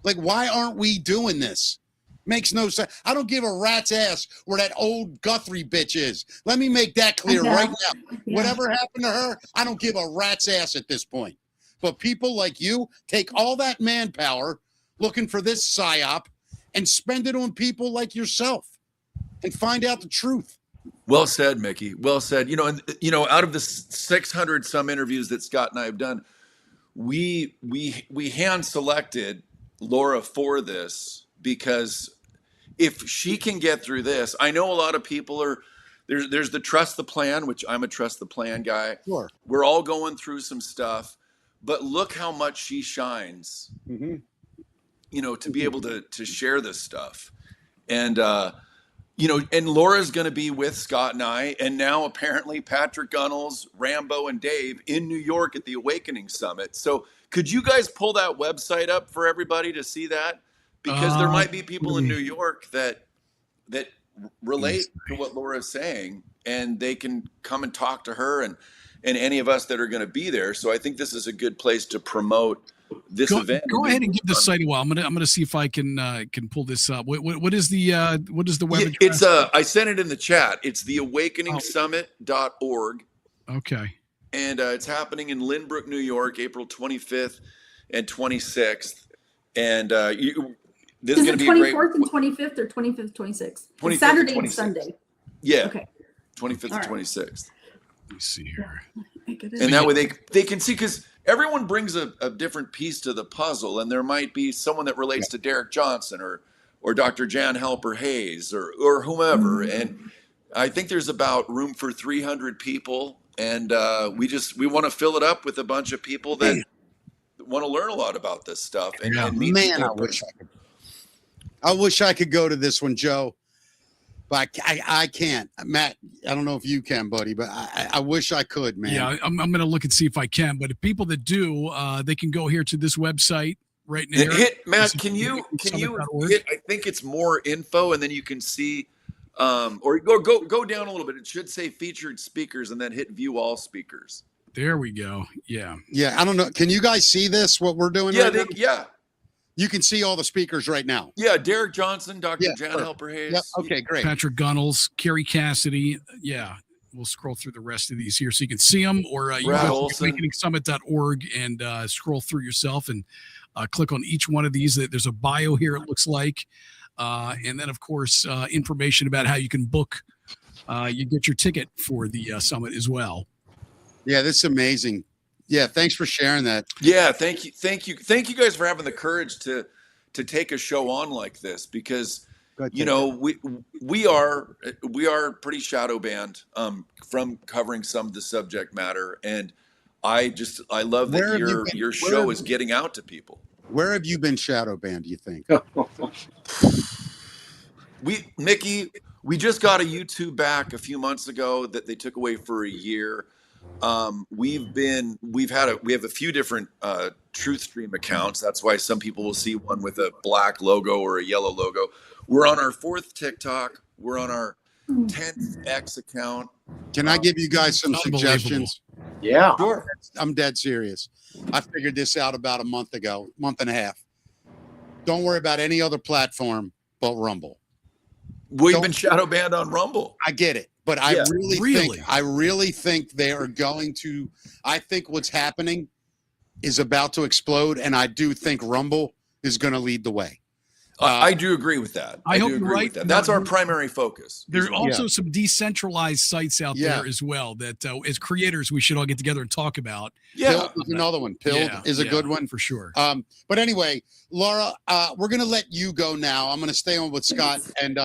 Like, why aren't we doing this? Makes no sense. I don't give a rat's ass where that old Guthrie bitch is. Let me make that clear right now. Yeah. Whatever happened to her, I don't give a rat's ass at this point. But people like you take all that manpower looking for this psyop and spend it on people like yourself and find out the truth. Well said, Mickey. Well said. Out of the 600 some interviews that Scott and I have done, we hand selected Laura for this because if she can get through this, I know a lot of people are there's the trust the plan, which I'm a trust the plan guy. Sure. We're all going through some stuff, but look how much she shines. Mm-hmm. To be able to share this stuff. And and Laura's going to be with Scott and I, and now apparently Patrick Gunnels, Rambo, and Dave in New York at the Awakening Summit. So could you guys pull that website up for everybody to see that? Because there might be people in New York that relate to what Laura's saying, and they can come and talk to her and any of us that are going to be there. So I think this is a good place to promote this event. Go ahead and give the site a while. I'm gonna see if I can pull this up. What is the web address? It's I sent it in the chat. It's theawakeningsummit.org. Okay. And it's happening in Lynbrook, New York, April 25th and 26th. And this is going to be a great 24th and 25th or 25th, 26th? 25th Saturday and and Sunday. Yeah. Okay. 25th and 26th. Let me see here. And that way they can see, because everyone brings a different piece to the puzzle, and there might be someone that relates to Derek Johnson or Dr. Jan Helper Hayes or whomever. Mm-hmm. And I think there's about room for 300 people, and we want to fill it up with a bunch of people that want to learn a lot about this stuff. And meet people. I wish I could go to this one, Joe. But I can't. Matt, I don't know if you can, buddy, but I wish I could, man. Yeah, I'm going to look and see if I can. But if people that do, they can go here to this website right now. Matt, can you hit, I think it's more info, and then you can see, or go down a little bit. It should say featured speakers, and then hit view all speakers. There we go. Yeah. Yeah, I don't know. Can you guys see this, what we're doing? Yeah, yeah. You can see all the speakers right now. Yeah, Derek Johnson, Dr. Jan Helper Hayes. Yep. Okay, great. Patrick Gunnels, Kerry Cassidy. Yeah, we'll scroll through the rest of these here so you can see them, or you go to awakeningsummit.org and scroll through yourself and click on each one of these. There's a bio here, it looks like. And then, of course, information about how you can book. You get your ticket for the summit as well. Yeah, this is amazing. Yeah, thanks for sharing that. Yeah, thank you guys for having the courage to take a show on like this, because we are pretty shadow banned from covering some of the subject matter, and I love that your show is getting out to people. Where have you been shadow banned, do you think? Mickey, we just got a YouTube back a few months ago that they took away for a year. We have a few different Truth Stream accounts. That's why some people will see one with a black logo or a yellow logo. We're on our 4th TikTok. We're on our 10th X account. Can I give you guys some suggestions? Yeah, sure. I'm dead serious. I figured this out about a month ago, month and a half. Don't worry about any other platform but Rumble. We've been shadow banned on Rumble. I get it. But I really think they are going to. I think what's happening is about to explode, and I do think Rumble is going to lead the way. I do agree with that. I hope you're right. That's our primary focus. There's also some decentralized sites out there as well that, as creators, we should all get together and talk about. Yeah, Pilled is another one. Pilled is a good one for sure. But anyway, Laura, we're going to let you go now. I'm going to stay on with Scott and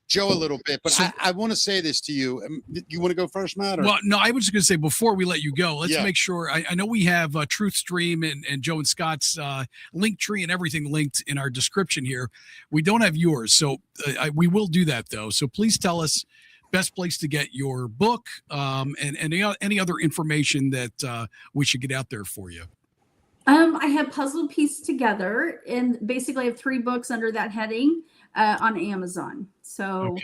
Joe a little bit, but I want to say this to you. You want to go first, Matt? Or? Well, no, I was just going to say before we let you go, let's make sure. I know we have Truth Stream and Joe and Scott's link tree and everything linked in our description here. We don't have yours, so we will do that though. So please tell us best place to get your book and any other information that we should get out there for you. I have Puzzle Piece Together, and basically I have 3 books under that heading on Amazon. So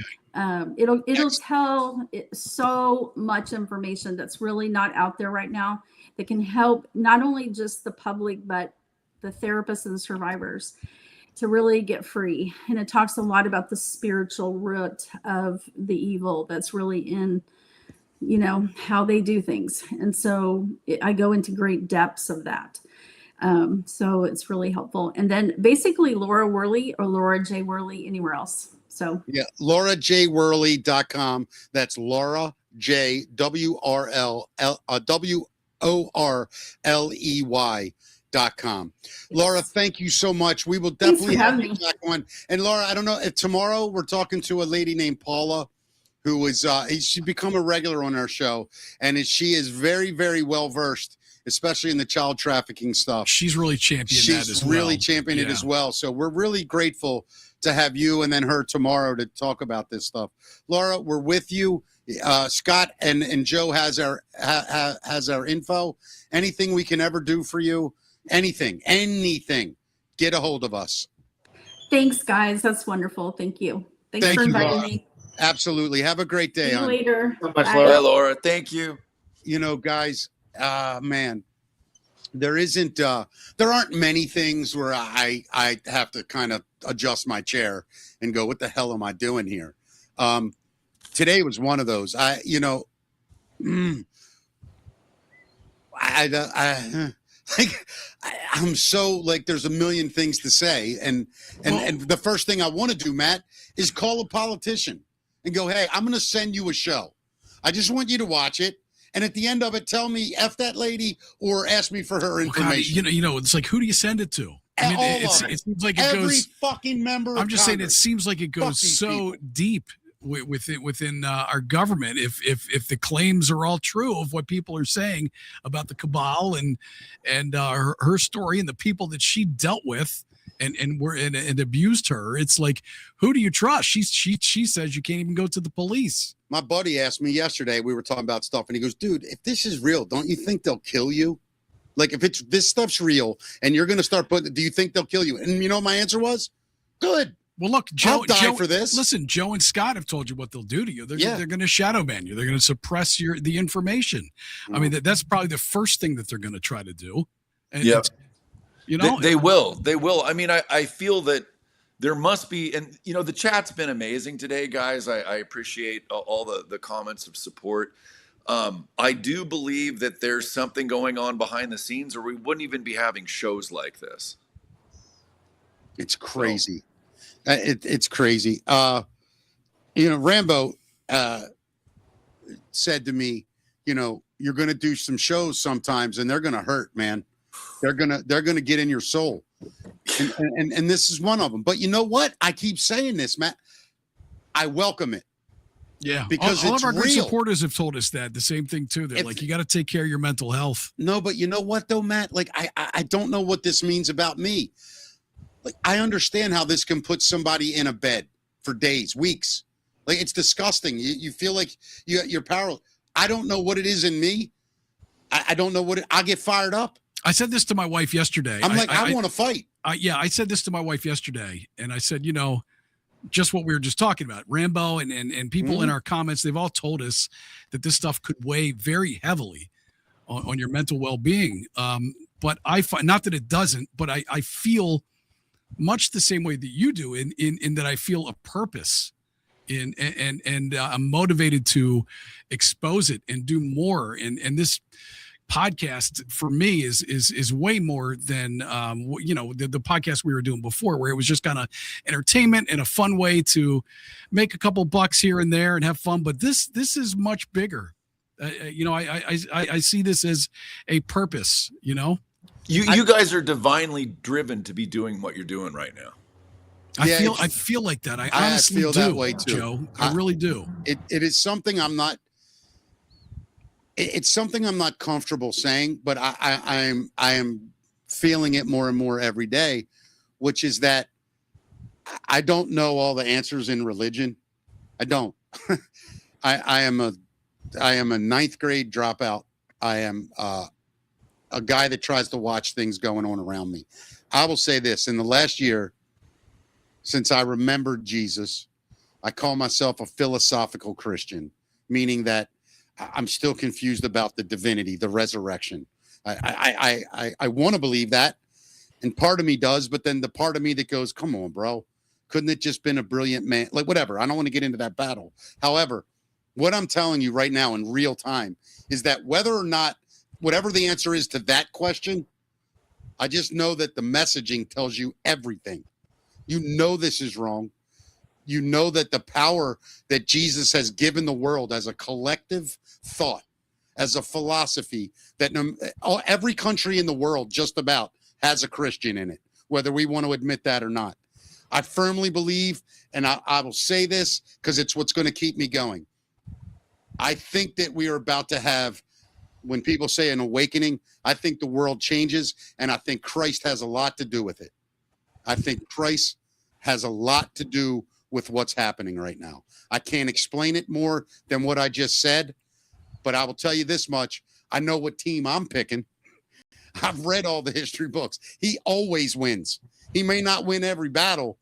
it'll tell so much information that's really not out there right now that can help not only just the public, but the therapists and the survivors to really get free. And it talks a lot about the spiritual root of the evil that's really in, how they do things. And so I go into great depths of that. So it's really helpful. And then basically Laura Worley or Laura J. Worley anywhere else. So yeah, LauraJWorley.com. That's Laura J Worley.com. Laura, thank you so much. We will definitely have you back on. And Laura, I don't know if tomorrow we're talking to a lady named Paula, who is she's become a regular on our show, and she is very, very well versed, especially in the child trafficking stuff. She's really championed that as well. She's really championed it as well. So we're really grateful to have you and then her tomorrow to talk about this stuff. Laura, we're with you. Scott and Joe has our info. Anything we can ever do for you, anything, get a hold of us. Thanks, guys. That's wonderful. Thank you. Thanks for inviting me. Absolutely. Have a great day. See you later. So much, Bye. Laura. Bye, Laura. Thank you. Guys, man, there aren't many things where I have to kind of adjust my chair and go, what the hell am I doing here? Today was one of those. I'm so like, there's a million things to say. And the first thing I want to do, Matt, is call a politician and go, hey, I'm going to send you a show. I just want you to watch it. And at the end of it, tell me F that lady or ask me for her information. God, it's like, who do you send it to? I mean, it seems like it goes. Every fucking member. I'm just saying, it Congress. seems like it goes so deep within our government. If the claims are all true of what people are saying about the cabal and her story and the people that she dealt with and abused her, it's like, who do you trust? She says you can't even go to the police. My buddy asked me yesterday, we were talking about stuff, and he goes, dude, if this is real, don't you think they'll kill you? Like, if this stuff's real and you're going to start putting, do you think they'll kill you? And you know what my answer was? Good. Well, look, Joe, I'll die for this. Listen, Joe and Scott have told you what they'll do to you. They're going to shadow ban you. They're going to suppress the information. I mean, that's probably the first thing that they're going to try to do. And they will. They will. I mean, I feel that there must be, and the chat's been amazing today, guys. I appreciate all the comments of support. I do believe that there's something going on behind the scenes, or we wouldn't even be having shows like this. It's crazy. It's crazy. Rambo said to me, you're going to do some shows sometimes and they're going to hurt, man. They're going to get in your soul. And this is one of them. But you know what? I keep saying this, Matt. I welcome it. Yeah, because all of our real. good supporters have told us that the same thing too. They're like, you got to take care of your mental health. No, but you know what though, Matt? Like, I don't know what this means about me. Like, I understand how this can put somebody in a bed for days, weeks. Like, it's disgusting. You feel like you're powerless. I don't know what it is in me. I don't know what I get fired up. I said this to my wife yesterday. I'm like, I want to fight. I said this to my wife yesterday, and I said, just what we were just talking about, Rambo and people in our comments, they've all told us that this stuff could weigh very heavily on your mental well-being. But I find, not that it doesn't, but I feel much the same way that you do in that I feel a purpose and I'm motivated to expose it and do more. And this podcast for me is way more than the podcast we were doing before, where it was just kind of entertainment and a fun way to make a couple bucks here and there and have fun. But this is much bigger. I see this as a purpose. You guys are divinely driven to be doing what you're doing right now. I feel like that. I honestly feel do, that way too. Joe. I really do. It is something I'm not. It's something I'm not comfortable saying, but I am feeling it more and more every day, which is that I don't know all the answers in religion. I don't. I am a ninth grade dropout. I am a guy that tries to watch things going on around me. I will say this: in the last year, since I remembered Jesus, I call myself a philosophical Christian, meaning that I'm still confused about the divinity, the resurrection. I want to believe that, And part of me does, but then the part of me that goes, come on, bro. Couldn't it just been a brilliant man? Like, whatever. I don't want to get into that battle. However, what I'm telling you right now in real time is that whether or not, whatever the answer is to that question, I just know that the messaging tells you everything. You know this is wrong. You know that the power that Jesus has given the world as a collective thought, as a philosophy, that every country in the world just about has a Christian in it, whether we want to admit that or not. I firmly believe, and I will say this because it's what's going to keep me going. I think that we are about to have, when people say an awakening, I think the world changes, and I think Christ has a lot to do with it. I think Christ has a lot to do with what's happening right now. I can't explain it more than what I just said, but I will tell you this much. I know what team I'm picking. I've read all the history books. He always wins. He may not win every battle,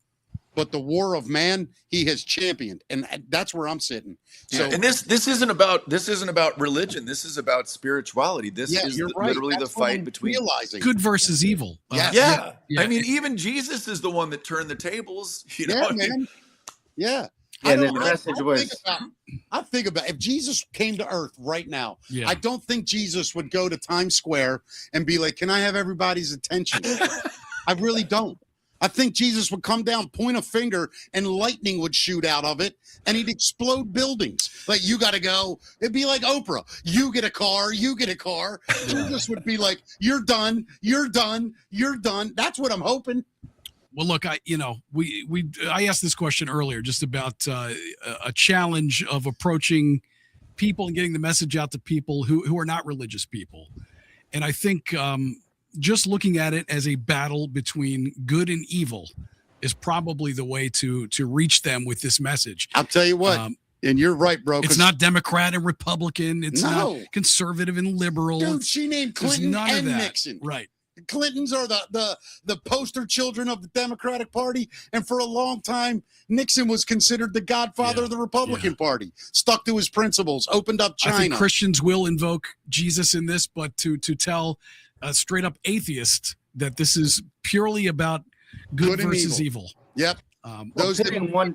but the war of man, he has championed, and that's where I'm sitting. So, and this isn't about religion. This is about spirituality. This is you're right. literally That's the fight I'm between realizing. Good versus evil. Yes. I mean, even Jesus is the one that turned the tables. You know, Yeah, man. Yeah. Yeah, the message was. I think about if Jesus came to Earth right now. Yeah. I don't think Jesus would go to Times Square and be like, "Can I have everybody's attention?" I really don't. I think Jesus would come down, point a finger, and lightning would shoot out of it, and he'd explode buildings. Like, you got to go. It'd be like Oprah. You get a car. You get a car. Jesus would be like, "You're done. You're done. You're done." That's what I'm hoping. Well, look, I asked this question earlier, just about a challenge of approaching people and getting the message out to people who are not religious people. And I think just looking at it as a battle between good and evil is probably the way to reach them with this message. I'll tell you what, and you're right, bro. It's not Democrat and Republican. It's not conservative and liberal. Dude, she named Clinton and Nixon. Right. Clintons are the poster children of the Democratic Party, and for a long time, Nixon was considered the godfather of the Republican Party. Stuck to his principles, opened up China. I think Christians will invoke Jesus in this, but to tell a straight up atheist that this is purely about good versus evil. Yep. Those pitting one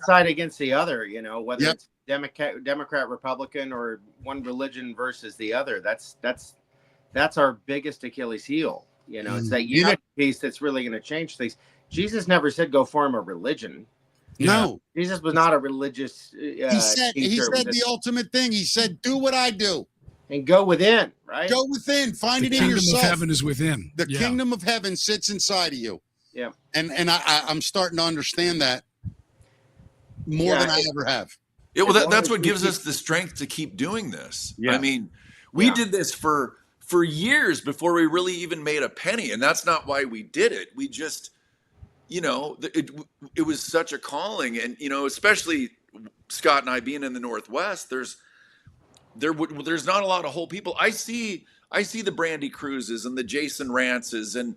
side against the other, you know, whether it's Democrat, Republican, or one religion versus the other. That's our biggest Achilles heel. You know, it's that unity piece that's really going to change things. Jesus never said go form a religion. No, Jesus was not a religious. He said the ultimate thing. He said, "Do what I do, and go within." Right? Go within. Find it in yourself. The kingdom of heaven is within. The kingdom of heaven sits inside of you. Yeah. And I'm starting to understand that more than I ever have. Yeah. Well, that's what gives us the strength to keep doing this. Yeah. I mean, we did this for years before we really even made a penny. And that's not why we did it. We just, you know, it was such a calling. And, you know, especially Scott and I being in the Northwest, there's not a lot of whole people. I see the Brandy Cruzes and the Jason Rances and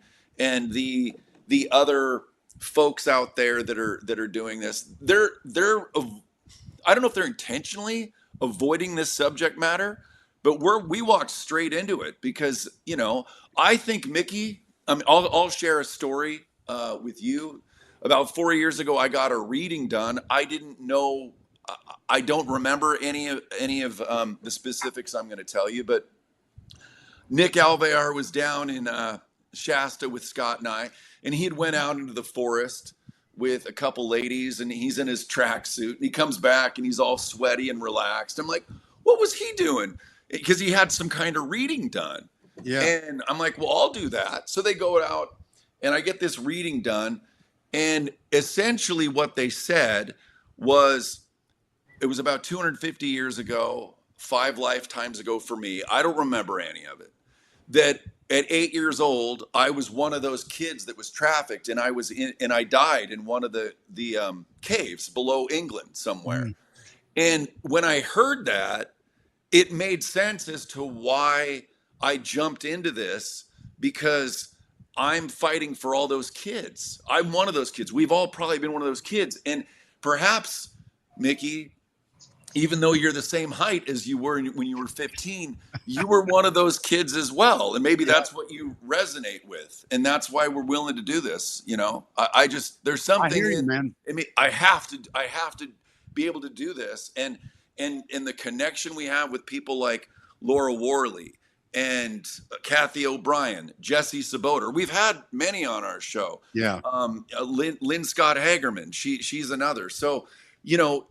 the other folks out there that are doing this. They're I don't know if they're intentionally avoiding this subject matter, but we walked straight into it because, you know, I think Mickey, I mean, I'll share a story with you. About 4 years ago, I got a reading done. I didn't know, I don't remember any of the specifics I'm going to tell you, but Nick Alvear was down in Shasta with Scott and I, and he had went out into the forest with a couple ladies, and he's in his tracksuit, and he comes back and he's all sweaty and relaxed. I'm like, what was he doing? Because he had some kind of reading done. Yeah. And I'm like, well, I'll do that. So they go out and I get this reading done. And essentially what they said was, it was about 250 years ago, 5 lifetimes ago for me. I don't remember any of it. That at 8 years old, I was one of those kids that was trafficked, and I died in one of the caves below England somewhere. And when I heard that, it made sense as to why I jumped into this, because I'm fighting for all those kids. I'm one of those kids. We've all probably been one of those kids. And perhaps, Mickey, even though you're the same height as you were when you were 15, you were one of those kids as well. And maybe that's what you resonate with. And that's why we're willing to do this. You know, I just, there's I something hear you, in, man. I mean, I have to be able to do this. And the connection we have with people like Laura Worley and Kathy O'Brien, Jesse Saboter. We've had many on our show. Yeah. Lynn Scott Hagerman, she's another. So, you know,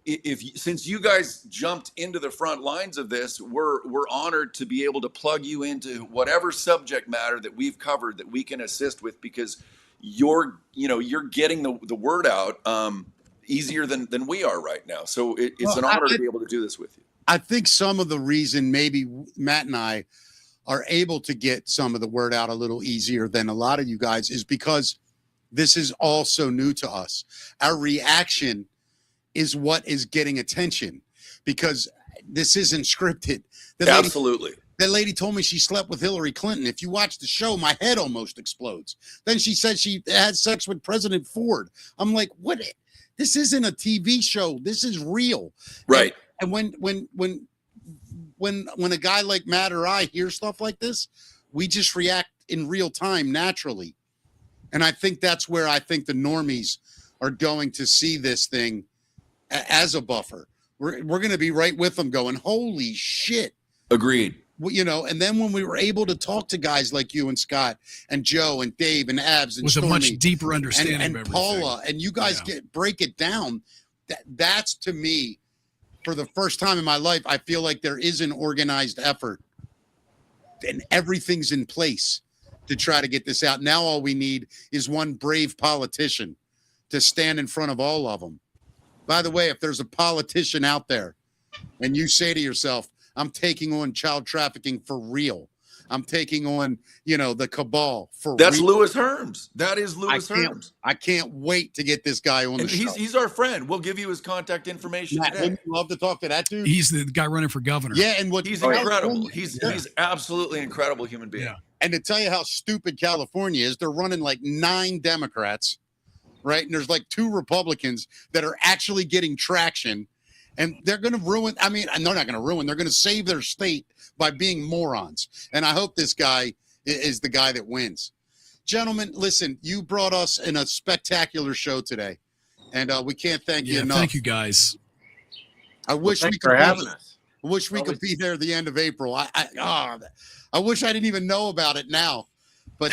since you guys jumped into the front lines of this, we're honored to be able to plug you into whatever subject matter that we've covered that we can assist with, because you're getting the word out easier than we are right now. So it's an honor to be able to do this with you. I think some of the reason maybe Matt and I are able to get some of the word out a little easier than a lot of you guys is because this is all so new to us. Our reaction is what is getting attention, because this isn't scripted. Absolutely. That lady told me she slept with Hillary Clinton. If you watch the show, my head almost explodes. Then she said she had sex with President Ford. I'm like, what? This isn't a TV show. This is real. Right. And when a guy like Matt or I hear stuff like this, we just react in real time naturally. And I think that's where I think the normies are going to see this thing as a buffer. We're going to be right with them going, holy shit. Agreed. Well, you know, and then when we were able to talk to guys like you and Scott and Joe and Dave and Abs and with Stormy, a much deeper understanding and of everything. Paula, and you guys break it down, that's to me, for the first time in my life, I feel like there is an organized effort and everything's in place to try to get this out. Now all we need is one brave politician to stand in front of all of them. By the way, if there's a politician out there and you say to yourself, I'm taking on child trafficking for real, I'm taking on, the cabal for That's real. Louis Herms. That is Louis Herms. I can't wait to get this guy on the show. He's our friend. We'll give you his contact information Matt, today. wouldn't you love to talk to that dude? He's the guy running for governor. Yeah, and He's incredible. He's absolutely incredible human being. Yeah. And to tell you how stupid California is, they're running like 9 Democrats, right? And there's like 2 Republicans that are actually getting traction. And they're going to ruin, they're not going to ruin, they're going to save their state by being morons. And I hope this guy is the guy that wins. Gentlemen, listen, you brought us in a spectacular show today. And we can't thank you enough. Thank you, guys. I wish we could be there at the end of April. I wish I didn't even know about it now. But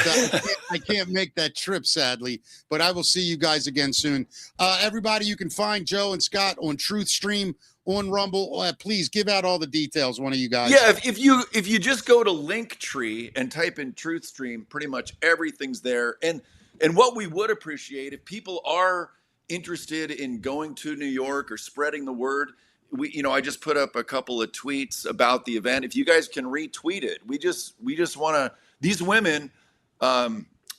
I can't make that trip, sadly. But I will see you guys again soon. Everybody, you can find Joe and Scott on Truth Stream, on Rumble. Please give out all the details, one of you guys. Yeah, if you just go to Linktree and type in Truth Stream, pretty much everything's there. And what we would appreciate, if people are interested in going to New York or spreading the word, I just put up a couple of tweets about the event. If you guys can retweet it, we just want to. These women.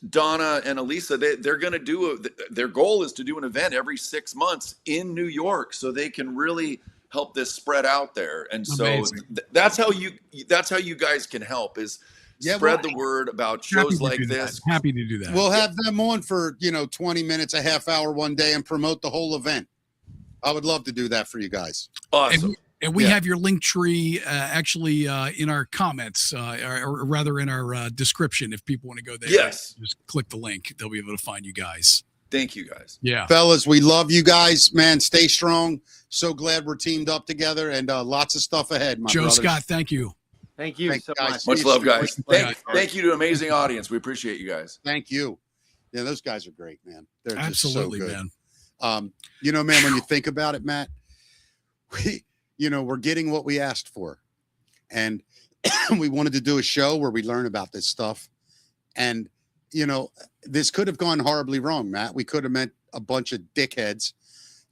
Donna and Elisa, they're going to their goal is to do an event every 6 months in New York so they can really help this spread out there. And so that's how you guys can help is spread the word about shows like this. Happy to do that. We'll have them on for, 20 minutes, a half hour one day and promote the whole event. I would love to do that for you guys. Awesome. And we have your link tree actually in our comments, or rather in our description. If people want to go there, yes, just click the link. They'll be able to find you guys. Thank you, guys. Yeah, fellas, we love you guys, man. Stay strong. So glad we're teamed up together, and lots of stuff ahead, my Joe brothers. Scott, thank you. Thank you so much. Much love, guys. Thank you to amazing audience. We appreciate you guys. Thank you. Yeah, those guys are great, man. They're absolutely just so good. Man. Man, when you think about it, Matt, we're getting what we asked for. And we wanted to do a show where we learn about this stuff. And, this could have gone horribly wrong, Matt. We could have met a bunch of dickheads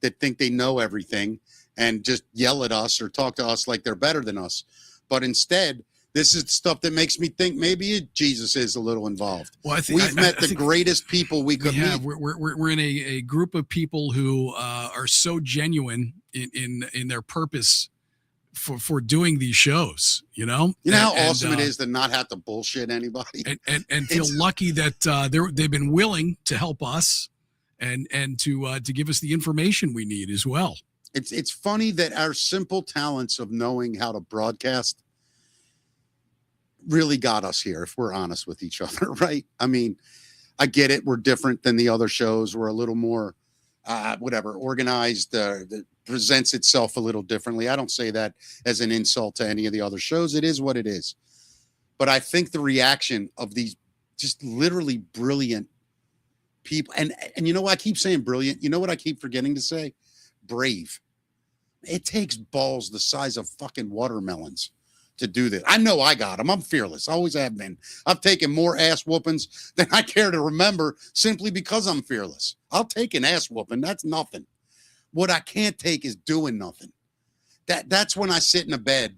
that think they know everything and just yell at us or talk to us like they're better than us. But instead, this is the stuff that makes me think maybe Jesus is a little involved. Well, I think we've met the greatest people we could meet. We're in a group of people who are so genuine in their purpose for doing these shows. You know how awesome it is to not have to bullshit anybody and feel lucky that they've been willing to help us and to give us the information we need as well. It's funny that our simple talents of knowing how to broadcast really got us here, if we're honest with each other, right? I mean, I get it. We're different than the other shows. We're a little more, organized. That presents itself a little differently. I don't say that as an insult to any of the other shows. It is what it is. But I think the reaction of these just literally brilliant people, and you know what I keep saying brilliant? You know what I keep forgetting to say? Brave. It takes balls the size of fucking watermelons to do this. I know I got them. I'm fearless. I always have been. I've taken more ass whoopings than I care to remember simply because I'm fearless. I'll take an ass whooping. That's nothing. What I can't take is doing nothing. That's when I sit in a bed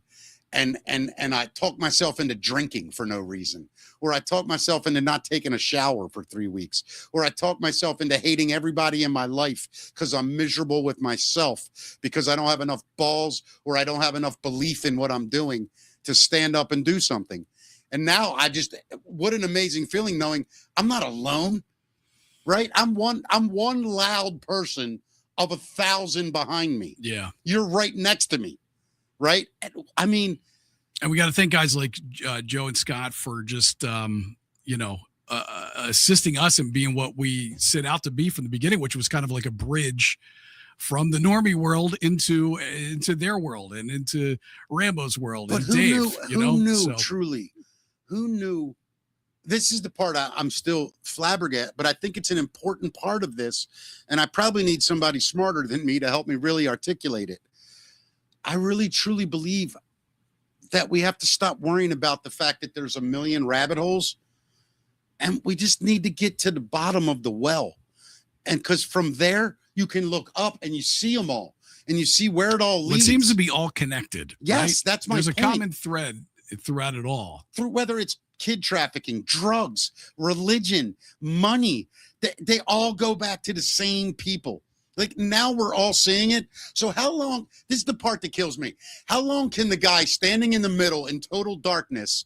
and I talk myself into drinking for no reason, or I talk myself into not taking a shower for 3 weeks, or I talk myself into hating everybody in my life because I'm miserable with myself because I don't have enough balls or I don't have enough belief in what I'm doing to stand up and do something. And now what an amazing feeling knowing I'm not alone, right? I'm one loud person of 1,000 behind me. Yeah. You're right next to me, right? I mean, and we got to thank guys like Joe and Scott for just, assisting us in being what we set out to be from the beginning, which was kind of like a bridge from the normie world into their world and into Rambo's world. But and who Dave, knew truly? Who knew? This is the part I'm still flabbergasted, but I think it's an important part of this. And I probably need somebody smarter than me to help me really articulate it. I really, truly believe that we have to stop worrying about the fact that there's a million rabbit holes. And we just need to get to the bottom of the well. And because from there, you can look up and you see them all. And you see where it all leads. It seems to be all connected. Yes, right? that's my There's point. a common thread throughout it all. Through whether it's kid trafficking, drugs, religion, money, they all go back to the same people. Like now we're all seeing it. So how long, this is the part that kills me. How long can the guy standing in the middle in total darkness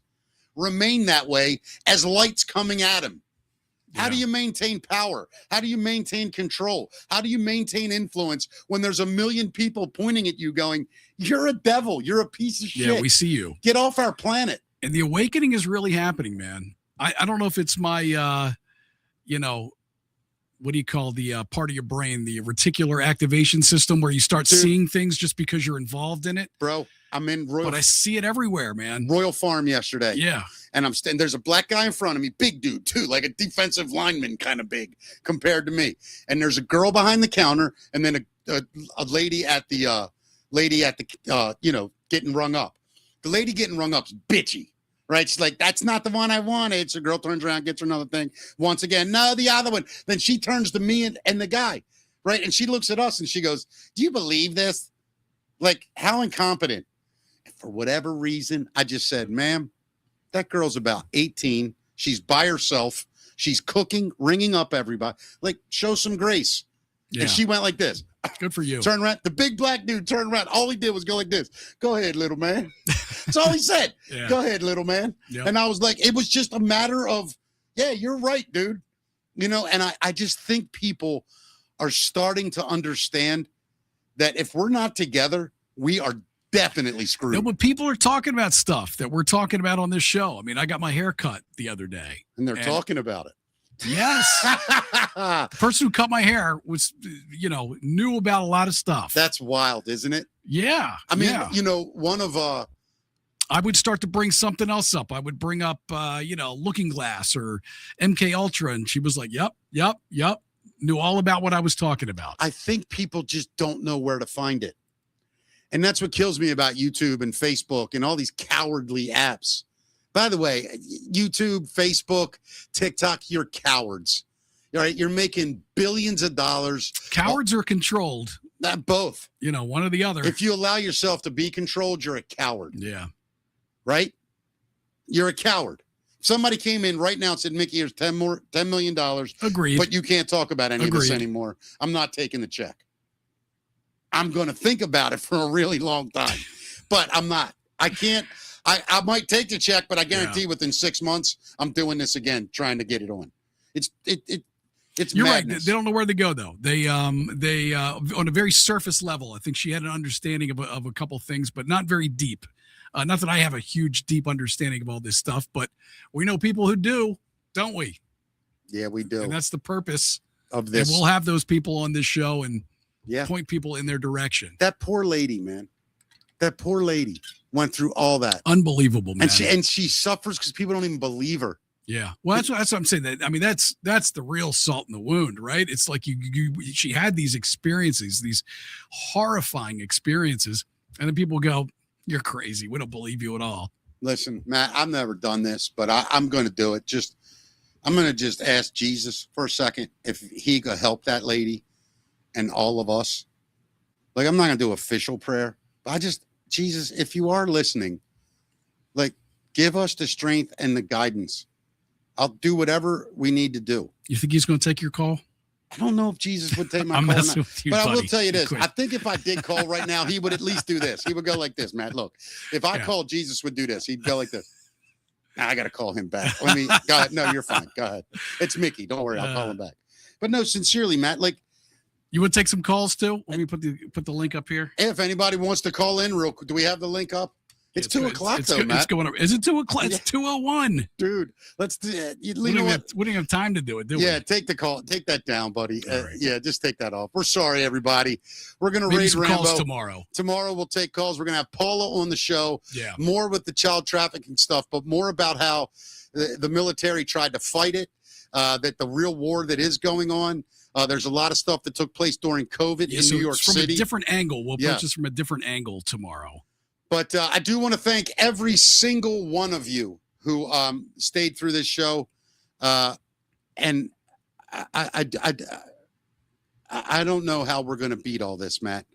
remain that way as light's coming at him? How do you maintain power? How do you maintain control? How do you maintain influence when there's a million people pointing at you going, you're a devil, you're a piece of shit. Yeah, we see you. Get off our planet. And the awakening is really happening, man. I don't know if it's my, what do you call the part of your brain, the reticular activation system where you start seeing things just because you're involved in it. Bro, I'm in Royal. But I see it everywhere, man. Royal Farm yesterday. Yeah. And there's a black guy in front of me, big dude too, like a defensive lineman kind of big compared to me. And there's a girl behind the counter and then a lady at the getting rung up. The lady getting rung up's bitchy. Right? She's like, that's not the one I wanted. So the girl turns around, gets her another thing. Once again, no, the other one. Then she turns to me and the guy, right? And she looks at us and she goes, do you believe this? Like, how incompetent. And for whatever reason, I just said, ma'am, that girl's about 18. She's by herself. She's cooking, ringing up everybody. Like, show some grace. Yeah. And she went like this. Good for you. Turn around. The big black dude turned around. All he did was go like this. Go ahead, little man. That's all he said. Yeah. Go ahead, little man. Yep. And I was like, it was just a matter of, yeah, you're right, dude. And I just think people are starting to understand that if we're not together, we are definitely screwed. No, but people are talking about stuff that we're talking about on this show. I mean, I got my hair cut the other day. And they're talking about it. Yes. The person who cut my hair was, knew about a lot of stuff. That's wild, isn't it? Yeah. I mean, one of I would start to bring something else up. I would bring up Looking Glass or MK Ultra, and she was like, yep. Knew all about what I was talking about. I think people just don't know where to find it. And that's what kills me about YouTube and Facebook and all these cowardly apps. By the way, YouTube, Facebook, TikTok, you're cowards. All right, you're making billions of dollars. Cowards are controlled. Both. One or the other. If you allow yourself to be controlled, you're a coward. Yeah. Right? You're a coward. If somebody came in right now and said, Mickey, here's $10 million. Agreed. But you can't talk about any of this anymore. I'm not taking the check. I'm going to think about it for a really long time. But I'm not. I can't. I might take the check, but I guarantee within 6 months, I'm doing this again, trying to get it on. It's You're madness. right. They don't know where to go though. They on a very surface level. I think she had an understanding of a couple things, but not very deep. Not that I have a huge, deep understanding of all this stuff, but we know people who do, don't we? Yeah, we do. And that's the purpose of this. And we'll have those people on this show and yeah, point people in their direction. That poor lady, man. That poor lady went through all that. Unbelievable, man. And she suffers because people don't even believe her. Yeah. Well, that's what I'm saying. That I mean, that's the real salt in the wound, right? It's like she had these experiences, these horrifying experiences, and then people go, "You're crazy. We don't believe you at all." Listen, Matt, I've never done this, but I'm going to do it. I'm going to just ask Jesus for a second if he could help that lady and all of us. Like, I'm not going to do official prayer, but Jesus, if you are listening, like, give us the strength and the guidance. I'll do whatever we need to do. You think he's going to take your call? I don't know if Jesus would take my I'm call. messing with you, but buddy. I will tell you this. Quit. I think if I did call right now, he would at least do this. He would go like this, Matt. Look, if I called, Jesus would do this. He'd go like this. I got to call him back. Let me go ahead. No, you're fine. Go ahead. It's Mickey. Don't worry. I'll call him back. But no, sincerely, Matt, like, you would take some calls too? Let me put the link up here. If anybody wants to call in real quick, do we have the link up? It's 2 o'clock though, Matt. It's going up. Is it 2 o'clock? It's 2:01. Dude, let's do it. We don't have time to do it, do we? Yeah, take the call. Take that down, buddy. Right. Yeah, just take that off. We're sorry, everybody. We're going to Maybe raid some Rambo. calls tomorrow. Tomorrow we'll take calls. We're going to have Paula on the show. Yeah. More with the child trafficking stuff, but more about how the military tried to fight it, that the real war that is going on. There's a lot of stuff that took place during COVID in New York City. From a different angle. We'll approach this from a different angle tomorrow. But I do want to thank every single one of you who stayed through this show. And I don't know how we're going to beat all this, Matt.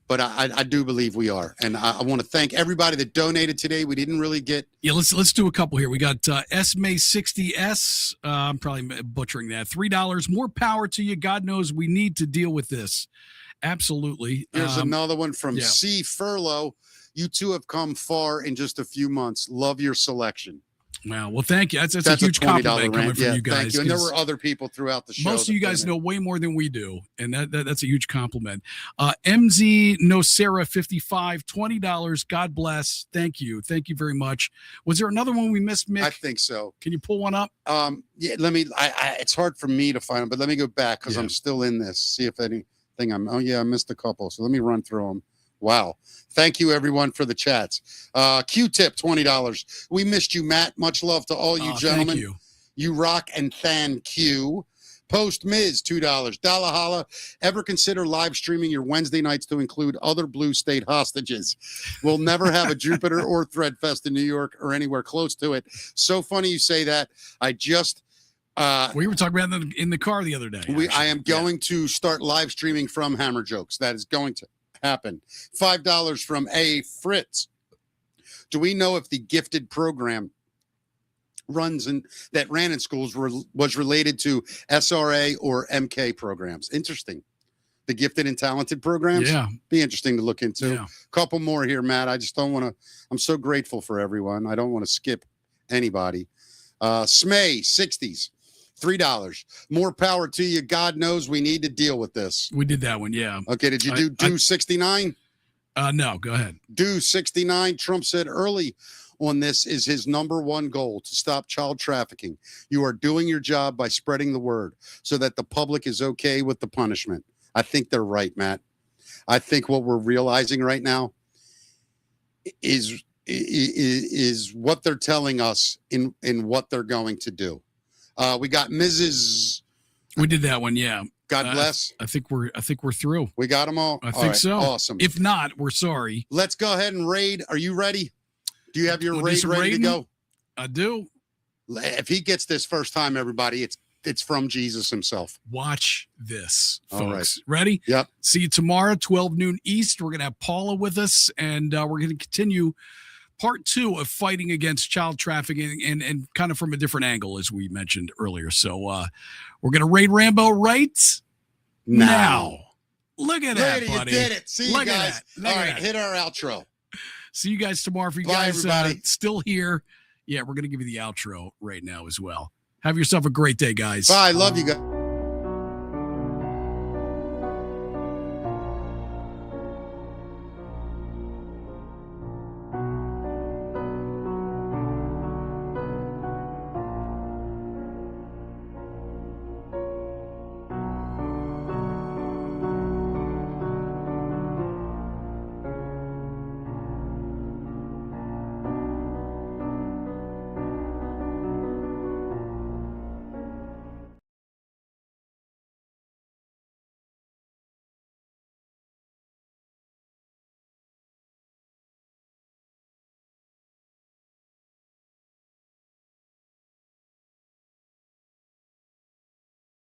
But I do believe we are. And I want to thank everybody that donated today. We didn't really get. Yeah, let's do a couple here. We got Esme60S. I'm probably butchering that. $3. More power to you. God knows we need to deal with this. Absolutely. Here's another one from C. Furlough. You two have come far in just a few months. Love your selection. Wow. Well, thank you. That's a huge compliment coming from you guys. Thank you. And there were other people throughout the show. Most of you guys know way more than we do, and that's a huge compliment. MZ Nocera 55, $20. God bless. Thank you. Thank you very much. Was there another one we missed, Mick? I think so. Can you pull one up? Yeah. Let me. It's hard for me to find them, but let me go back because I'm still in this. See if anything I missed a couple. So let me run through them. Wow. Thank you, everyone, for the chats. Q-tip, $20. We missed you, Matt. Much love to all you gentlemen. Thank you. You rock and thank you. Post Miz, $2. Dalla Holla. Ever consider live streaming your Wednesday nights to include other blue state hostages? We'll never have a Jupiter or Thread Fest in New York or anywhere close to it. So funny you say that. I just... we were talking about that in the car the other day. I am going to start live streaming from Hammer Jokes. That is going to happen. $5 from A. Fritz. Do we know if the gifted program that ran in schools was related to SRA or MK programs? Interesting. The gifted and talented programs? Yeah. Be interesting to look into. Yeah. Couple more here, Matt. I just don't want to. I'm so grateful for everyone. I don't want to skip anybody. Smay, 60s. $3. More power to you. God knows we need to deal with this. We did that one, yeah. Okay, did you do 69? No, go ahead. Do 69. Trump said early on this is his number one goal, to stop child trafficking. You are doing your job by spreading the word so that the public is okay with the punishment. I think they're right, Matt. I think what we're realizing right now is what they're telling us in what they're going to do. We got Mrs. We did that one, yeah. God bless. I think we're through. We got them all. I think so. Awesome. If not, we're sorry. Let's go ahead and raid. Are you ready? Do you have your raid ready to go? I do. If he gets this first time, everybody, it's from Jesus himself. Watch this, folks. All right. Ready? Yep. See you tomorrow, 12 noon East. We're going to have Paula with us, and we're going to continue part 2 of fighting against child trafficking and kind of from a different angle, as we mentioned earlier. So we're going to raid Rambo right now. Look at that, buddy. You did it. See you guys. All right, hit our outro. See you guys tomorrow. For you Bye, guys everybody. Still here, yeah, we're going to give you the outro right now as well. Have yourself a great day, guys. Bye. Love you guys.